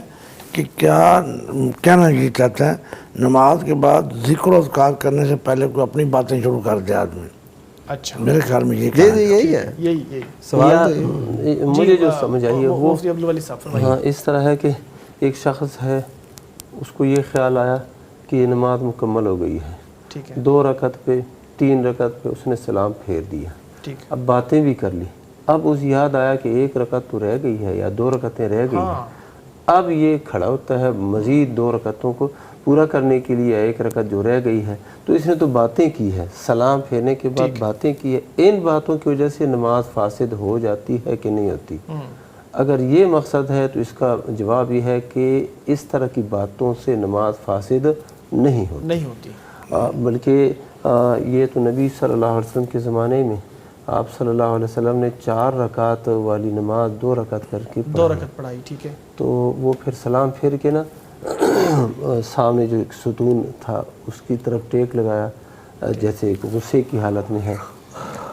کہ کہنا یہ چاہتے ہیں نماز کے بعد ذکر و اذکار کرنے سے پہلے کوئی اپنی باتیں شروع کر دے آدمی۔ اچھا، میرے خیال میں جی یہی ہے یہی سوال۔ مجھے جو سمجھ آئی ہے وہ مفتی عبدالولی صاحب فرمائیے۔ ہاں اس طرح ہے کہ ایک شخص ہے، اس کو یہ خیال آیا کہ یہ نماز مکمل ہو گئی ہے، ٹھیک ہے، 2 رکعت پہ 3 رکعت پہ اس نے سلام پھیر دیا، ٹھیک ہے، اب باتیں بھی کر لی، اب اس یاد آیا کہ 1 رکعت تو رہ گئی ہے یا 2 رکعتیں رہ گئی ہیں، اب یہ کھڑا ہوتا ہے مزید 2 رکعتوں کو پورا کرنے کے لیے، 1 رکعت جو رہ گئی ہے، تو اس نے تو باتیں کی ہے، سلام پھیرنے کے بعد باتیں کی ہے، ان باتوں کی وجہ سے نماز فاسد ہو جاتی ہے کہ نہیں ہوتی؟ اگر یہ مقصد ہے تو اس کا جواب یہ ہے کہ اس طرح کی باتوں سے نماز فاسد نہیں ہوتی، بلکہ یہ تو نبی صلی اللہ علیہ وسلم کے زمانے میں آپ صلی اللہ علیہ وسلم نے 4 رکعت والی نماز 2 رکعت کر کے 2 رکعت پڑھائی، ٹھیک ہے، تو وہ پھر سلام پھیر کے نا سامنے جو ایک ستون تھا اس کی طرف ٹیک لگایا، جیسے ایک غصے کی حالت میں ہے،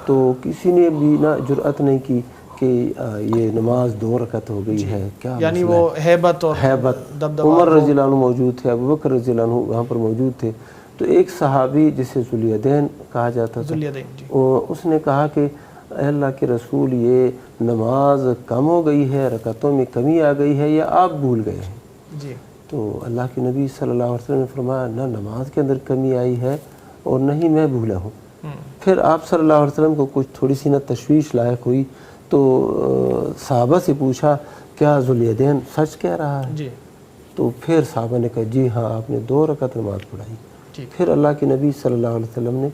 تو کسی نے بھی نا جرأت نہیں کی کہ یہ نماز 2 رکعت ہو گئی ہے، کیا یعنی وہ ہیبت اور عمر رضی اللہ عنہ موجود تھے، ابو بکر رضی اللہ عنہ وہاں پر موجود تھے، تو ایک صحابی جسے ذوالیدین کہا جاتا تھا، اس نے کہا کہ اے اللہ کے رسول، یہ نماز کم ہو گئی ہے، رکعتوں میں کمی آ گئی ہے، یا آپ بھول گئے ہیں؟ جی، تو اللہ کے نبی صلی اللہ علیہ وسلم نے فرمایا نہ نماز کے اندر کمی آئی ہے اور نہ ہی میں بھولا ہوں۔ پھر آپ صلی اللہ علیہ وسلم کو کچھ تھوڑی سی نہ تشویش لاحق ہوئی، تو صحابہ سے پوچھا کیا ذوالیدین سچ کہہ رہا ہے؟ تو پھر صحابہ نے کہا جی ہاں، آپ نے 2 رکعت نماز پڑھائی۔ پھر اللہ کے نبی صلی اللہ علیہ وسلم نے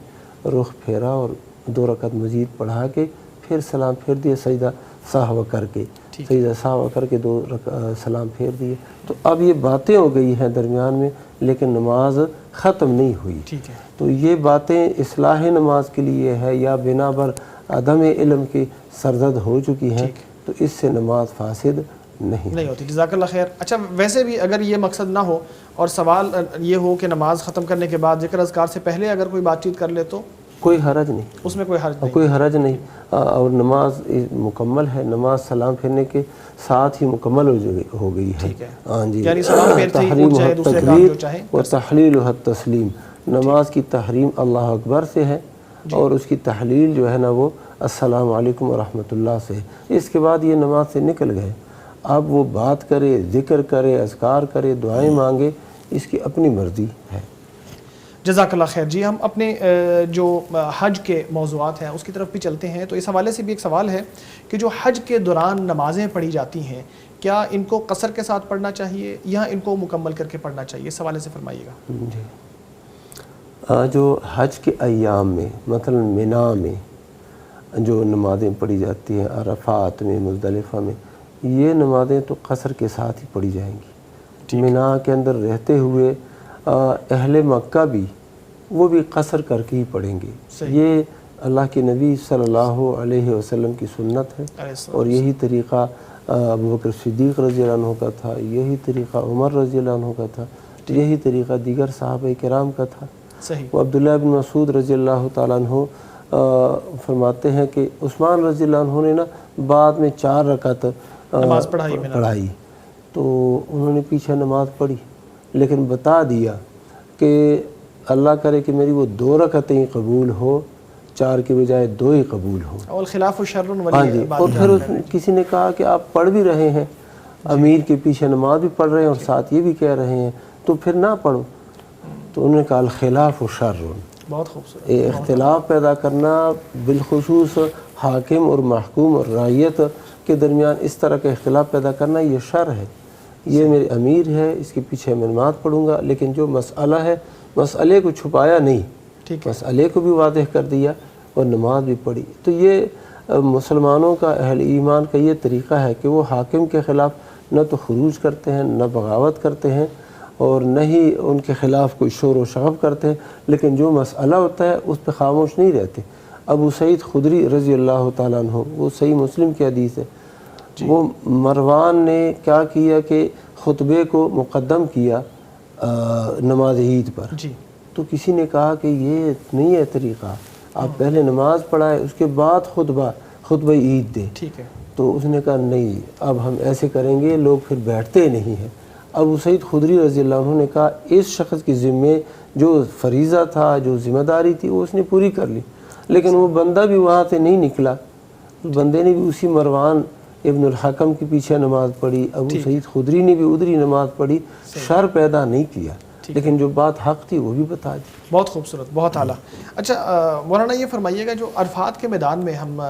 رخ پھیرا اور 2 رکعت مزید پڑھا کے پھر سلام پھیر دیا، سجدہ سہو کر کے، سجدہ سہو کر کے 2 سلام پھیر دیے، تو اب یہ باتیں ہو گئی ہیں درمیان میں، لیکن نماز ختم نہیں ہوئی۔ تو یہ باتیں اصلاح نماز کے لیے ہے یا بنا پر عدم علم کی سرزد ہو چکی ہیں، تو اس سے نماز فاسد نہیں ہوتی۔ جزاک اللہ خیر۔ اچھا، ویسے بھی اگر یہ مقصد نہ ہو اور سوال یہ ہو کہ نماز ختم کرنے کے بعد ذکر اذکار سے پہلے اگر کوئی بات چیت کر لے تو کوئی حرج نہیں، اس میں کوئی حرج نہیں، اور نماز مکمل ہے، نماز سلام پھیرنے کے ساتھ ہی مکمل ہو گئی ہے۔ ہاں جی، یعنی سلام پھیرتے ہی اٹھ جائے، دوسرے کام جو چاہیں، اور تحلیل و تسلیم، نماز کی تحریم اللہ اکبر سے ہے اور اس کی تحلیل جو ہے نا وہ السلام علیکم ورحمۃ اللہ سے ہے۔ اس کے بعد یہ نماز سے نکل گئے، اب وہ بات کرے، ذکر کرے، اذکار کرے، دعائیں مانگے، اس کی اپنی مرضی ہے۔ جزاک اللہ خیر جی۔ ہم اپنے جو حج کے موضوعات ہیں اس کی طرف بھی چلتے ہیں، تو اس حوالے سے بھی ایک سوال ہے کہ جو حج کے دوران نمازیں پڑھی جاتی ہیں، کیا ان کو قصر کے ساتھ پڑھنا چاہیے یا ان کو مکمل کر کے پڑھنا چاہیے؟ اس حوالے سے فرمائیے گا۔ جی، جو حج کے ایام میں مثلا منا میں جو نمازیں پڑھی جاتی ہیں، عرفات میں، مزدلفہ میں، یہ نمازیں تو قصر کے ساتھ ہی پڑھی جائیں گی۔ منا کے اندر رہتے ہوئے اہل مکہ بھی وہ بھی قصر کر کے ہی پڑھیں گے۔ یہ اللہ کے نبی صلی اللہ علیہ وسلم کی سنت ہے، اور یہی طریقہ ابو بکر صدیق رضی اللہ عنہ کا تھا، یہی طریقہ عمر رضی اللہ عنہ کا تھا، یہی طریقہ دیگر صحابہ کرام کا تھا۔ وہ عبداللہ بن مسعود رضی اللہ تعالیٰ عنہ فرماتے ہیں کہ عثمان رضی اللہ عنہ نے نا بعد میں 4 رکعت نماز پڑھائی، تو انہوں نے پیچھے نماز پڑھی، لیکن بتا دیا کہ اللہ کرے کہ میری وہ 2 رکعتیں قبول ہو، 4 کے بجائے 2 ہی قبول ہو۔ والخلاف شر ہاں جی، اور پھر کسی نے کہا کہ آپ پڑھ بھی رہے ہیں، امیر کے پیچھے نماز بھی پڑھ رہے ہیں اور ساتھ یہ بھی کہہ رہے ہیں، تو پھر نہ پڑھو۔ تو انہوں نے کہا الخلاف شر، بہت خوبصورت، اختلاف پیدا کرنا بالخصوص حاکم اور محکوم اور رعیت کے درمیان اس طرح کا اختلاف پیدا کرنا یہ شر ہے۔ یہ میرے امیر ہے، اس کے پیچھے میں نماز پڑھوں گا، لیکن جو مسئلہ ہے مسئلے کو چھپایا نہیں، مسئلے کو بھی واضح کر دیا اور نماز بھی پڑھی۔ تو یہ مسلمانوں کا، اہل ایمان کا یہ طریقہ ہے کہ وہ حاکم کے خلاف نہ تو خروج کرتے ہیں، نہ بغاوت کرتے ہیں، اور نہ ہی ان کے خلاف کوئی شور و شغب کرتے ہیں، لیکن جو مسئلہ ہوتا ہے اس پہ خاموش نہیں رہتے۔ ابو سعید خدری رضی اللہ تعالیٰ عنہ، وہ صحیح مسلم کی حدیث ہے، وہ مروان نے کیا کیا کہ خطبے کو مقدم کیا نماز عید پر، تو کسی نے کہا کہ یہ نہیں ہے طریقہ، آپ پہلے نماز پڑھائے اس کے بعد خطبہ عید دے۔ تو اس نے کہا نہیں، اب ہم ایسے کریں گے، لوگ پھر بیٹھتے نہیں ہیں۔ ابو سعید خدری رضی اللہ عنہ نے کہا اس شخص کی ذمے جو فریضہ تھا، جو ذمہ داری تھی، وہ اس نے پوری کر لی، لیکن وہ بندہ بھی وہاں سے نہیں نکلا، بندے نے بھی اسی مروان ابن الحکم کے پیچھے نماز پڑھی، ابو سعید خدری نے بھی ادھری نماز پڑھی، شر پیدا نہیں کیا، لیکن جو بات حق تھی وہ بھی بتا دی۔ بہت خوبصورت، بہت اعلیٰ۔ اچھا مولانا یہ فرمائیے گا، جو عرفات کے میدان میں ہم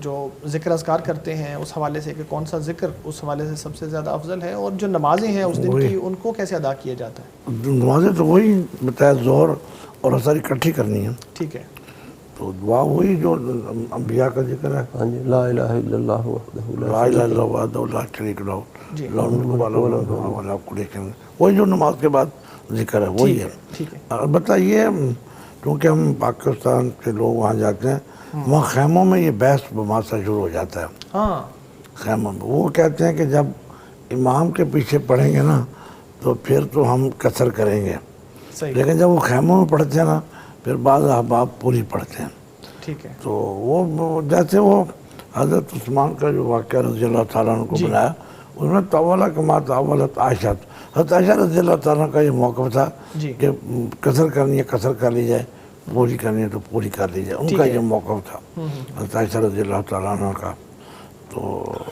جو ذکر اذکار کرتے ہیں اس حوالے سے کہ کون سا ذکر اس حوالے سے سب سے زیادہ افضل ہے، اور جو نمازیں ہیں اس دن کی ان کو کیسے ادا کیا جاتا ہے؟ نمازیں تو وہی بتایا، ظہر اور عصر اکٹھی کرنی ہے۔ ٹھیک ہے، تو دعا وہی جو انبیاء کا ذکر ہے، ہاں جی، لا الہ الا اللہ وحدہ لا الہ الا اللہ وحدہ لا شریک لہ لہ الملک وله الحمد وله كل شيء، وہی جو نماز کے بعد ذکر ہے وہی ہے۔ البتہ یہ کیونکہ ہم پاکستان کے لوگ وہاں جاتے ہیں، وہاں خیموں میں یہ بحث بماسا شروع ہو جاتا ہے۔ خیموں میں وہ کہتے ہیں کہ جب امام کے پیچھے پڑھیں گے نا تو پھر تو ہم قصر کریں گے، لیکن جب وہ خیموں میں پڑھتے ہیں نا پھر بعض احباب پوری پڑھتے ہیں۔ ٹھیک ہے، تو وہ جیسے وہ حضرت عثمان کا جو واقعہ رضی اللہ تعالیٰ عنہ کو بنایا، اس میں طولہ کما طولت عائشہ، حضرت عائشہ رضی اللہ تعالیٰ کا یہ موقف تھا کہ قصر کرنی ہے قصر کر لی جائے، پوری کرنی ہے تو پوری کر لی جائے، ان کا یہ موقف تھا حضرت عائشہ رضی اللہ تعالیٰ عنہ کا۔ تو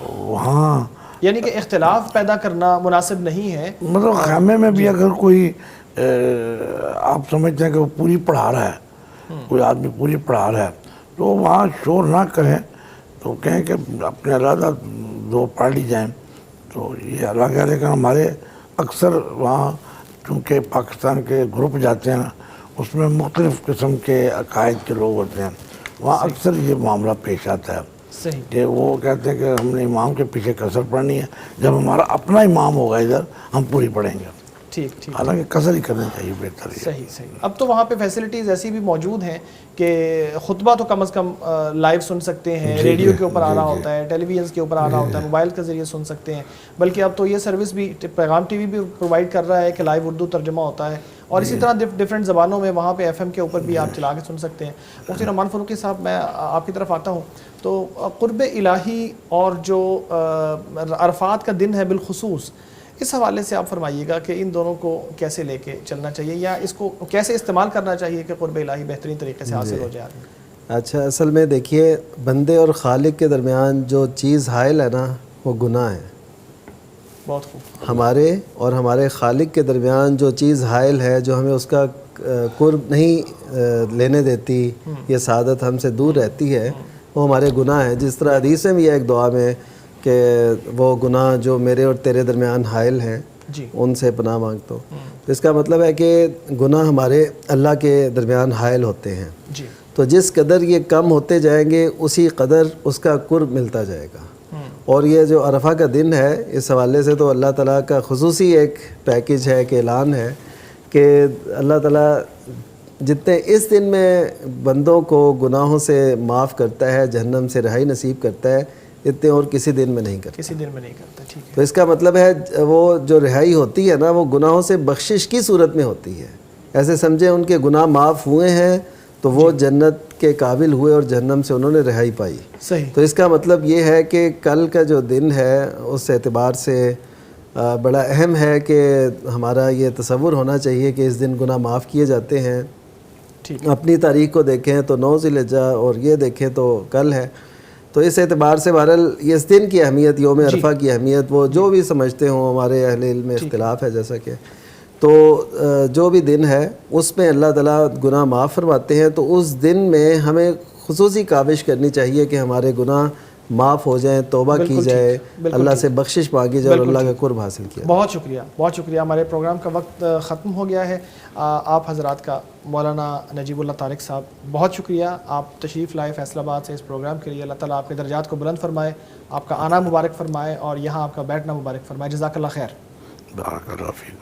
وہاں یعنی کہ اختلاف پیدا کرنا مناسب نہیں ہے، مطلب خیمے میں بھی اگر کوئی آپ سمجھتے ہیں کہ وہ پوری پڑھا رہا ہے، کوئی آدمی پوری پڑھا رہا ہے، تو وہاں شور نہ کریں، تو کہیں کہ اپنے علیحدہ 2 پڑھ لی جائیں، تو یہ الگ ہے۔ لیکن ہمارے اکثر وہاں چونکہ پاکستان کے گروپ جاتے ہیں نا، اس میں مختلف قسم کے عقائد کے لوگ ہوتے ہیں، وہاں اکثر یہ معاملہ پیش آتا ہے کہ وہ کہتے ہیں کہ ہم نے امام کے پیچھے قصر پڑھنی ہے، جب ہمارا اپنا امام ہوگا ادھر ہم پوری پڑھیں گے۔ ٹھیک، حالانکہ قصر ہی کرنا چاہیے، بہتر ہے۔ صحیح۔ اب تو وہاں پہ فیسلٹیز ایسی بھی موجود ہیں کہ خطبہ تو کم از کم لائیو سن سکتے ہیں، ریڈیو کے اوپر آ رہا ہوتا ہے، ٹیلی ویژنس کے اوپر آ رہا ہوتا ہے، موبائل کے ذریعے سن سکتے ہیں، بلکہ اب تو یہ سروس بھی پیغام ٹی وی بھی پرووائڈ کر رہا ہے کہ لائیو اردو ترجمہ ہوتا ہے، اور اسی طرح ڈفرینٹ زبانوں میں وہاں پہ ایف ایم کے اوپر بھی آپ چلا کے سن سکتے ہیں۔ مفتی نعمان فاروقی صاحب، میں آپ کی طرف آتا ہوں، تو قرب الہی اور جو عرفات کا دن ہے بالخصوص، اس حوالے سے آپ فرمائیے گا کہ ان دونوں کو کیسے لے کے چلنا چاہیے، یا اس کو کیسے استعمال کرنا چاہیے کہ قرب الہی بہترین طریقے سے حاصل ہو جائے؟ اچھا، اصل میں دیکھیے، بندے اور خالق کے درمیان جو چیز حائل ہے نا وہ گناہ ہے۔ بہت خوب۔ ہمارے اور ہمارے خالق کے درمیان جو چیز حائل ہے، جو ہمیں اس کا قرب نہیں لینے دیتی، یہ سعادت ہم سے دور رہتی ہے، وہ ہمارے گناہ ہیں۔ جس طرح حدیث میں بھی ہے ایک دعا میں کہ وہ گناہ جو میرے اور تیرے درمیان حائل ہیں ان سے پناہ مانگتا ہوں۔ اس کا مطلب ہے کہ گناہ ہمارے اللہ کے درمیان حائل ہوتے ہیں، تو جس قدر یہ کم ہوتے جائیں گے اسی قدر اس کا قرب ملتا جائے گا۔ اور یہ جو عرفہ کا دن ہے، اس حوالے سے تو اللہ تعالیٰ کا خصوصی ایک پیکیج ہے کہ اعلان ہے کہ اللہ تعالیٰ جتنے اس دن میں بندوں کو گناہوں سے معاف کرتا ہے، جہنم سے رہائی نصیب کرتا ہے، اتنے اور کسی دن میں نہیں کرتا. کسی دن میں نہیں کرتا. ٹھیک ہے. تو اس کا مطلب ہے وہ جو رہائی ہوتی ہے نا، وہ گناہوں سے بخشش کی صورت میں ہوتی ہے. ایسے سمجھیں ان کے گناہ معاف ہوئے ہیں تو وہ جنت کے قابل ہوئے اور جہنم سے انہوں نے رہائی پائی. صحیح. تو اس کا مطلب یہ ہے کہ کل کا جو دن ہے اس اعتبار سے بڑا اہم ہے کہ ہمارا یہ تصور ہونا چاہیے کہ اس دن گناہ معاف کیے جاتے ہیں. ٹھیک. اپنی تاریخ کو دیکھیں تو 9 ذی الحجہ اور یہ دیکھیں تو کل ہے. تو اس اعتبار سے بہرحال یہ اس دن کی اہمیت، یوم عرفہ کی اہمیت، وہ جو بھی سمجھتے ہوں، ہمارے اہل علم میں اختلاف ہے جیسا کہ، تو جو بھی دن ہے اس میں اللہ تعالیٰ گناہ معاف فرماتے ہیں. تو اس دن میں ہمیں خصوصی کاوش کرنی چاہیے کہ ہمارے گناہ معاف ہو جائیں، توبہ کی جائے، اللہ سے بخشش مانگی جائے اور اللہ کا قرب حاصل کیا. بہت شکریہ، بہت شکریہ. ہمارے پروگرام کا وقت ختم ہو گیا ہے. آپ حضرات کا، مولانا نجیب اللہ طارق صاحب، بہت شکریہ. آپ تشریف لائے فیصل آباد سے اس پروگرام کے لیے. اللہ تعالیٰ آپ کے درجات کو بلند فرمائے، آپ کا آنا مبارک فرمائے اور یہاں آپ کا بیٹھنا مبارک فرمائے. جزاک اللہ خیر. بارک اللہ فیک.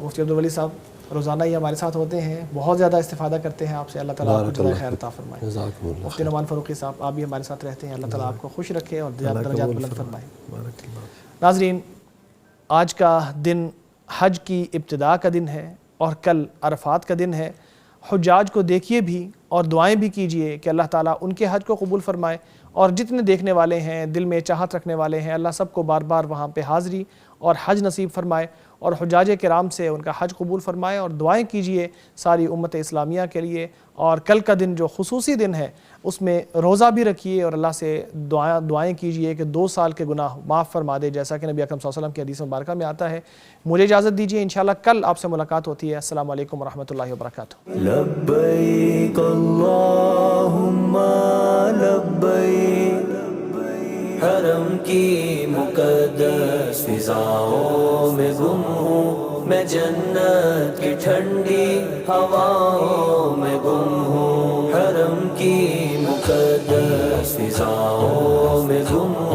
مفتی عبدالولی صاحب روزانہ ہی ہمارے ساتھ ہوتے ہیں، بہت زیادہ استفادہ کرتے ہیں آپ سے. اللہ تعالیٰ آپ کو جزائے خیر عطا فرمائے. مفتی نعمان فاروقی صاحب، آپ بھی ہمارے ساتھ رہتے ہیں. اللہ تعالیٰ آپ کو خوش رکھے اور درجات بلند فرمائے. ناظرین، آج کا دن حج کی ابتدا کا دن ہے اور کل عرفات کا دن ہے. حجاج کو دیکھیے بھی اور دعائیں بھی کیجئے کہ اللہ تعالیٰ ان کے حج کو قبول فرمائے، اور جتنے دیکھنے والے ہیں، دل میں چاہت رکھنے والے ہیں، اللہ سب کو بار بار وہاں پہ حاضری اور حج نصیب فرمائے اور حجاج کرام سے ان کا حج قبول فرمائے. اور دعائیں کیجئے ساری امت اسلامیہ کے لیے. اور کل کا دن جو خصوصی دن ہے اس میں روزہ بھی رکھیے اور اللہ سے دعائیں کیجئے کہ 2 سال کے گناہ معاف فرما دے، جیسا کہ نبی اکرم صلی اللہ علیہ وسلم کی حدیث مبارکہ میں آتا ہے. مجھے اجازت دیجیے، انشاءاللہ کل آپ سے ملاقات ہوتی ہے. السلام علیکم ورحمۃ اللہ وبرکاتہ. لبیک اللہم لبیک، حرم کی مقدس فضاؤں میں گم ہوں میں، جنت کی ٹھنڈی ہواؤں میں گم ہوں، حرم کی مقدس فضاؤں میں گم ہوں.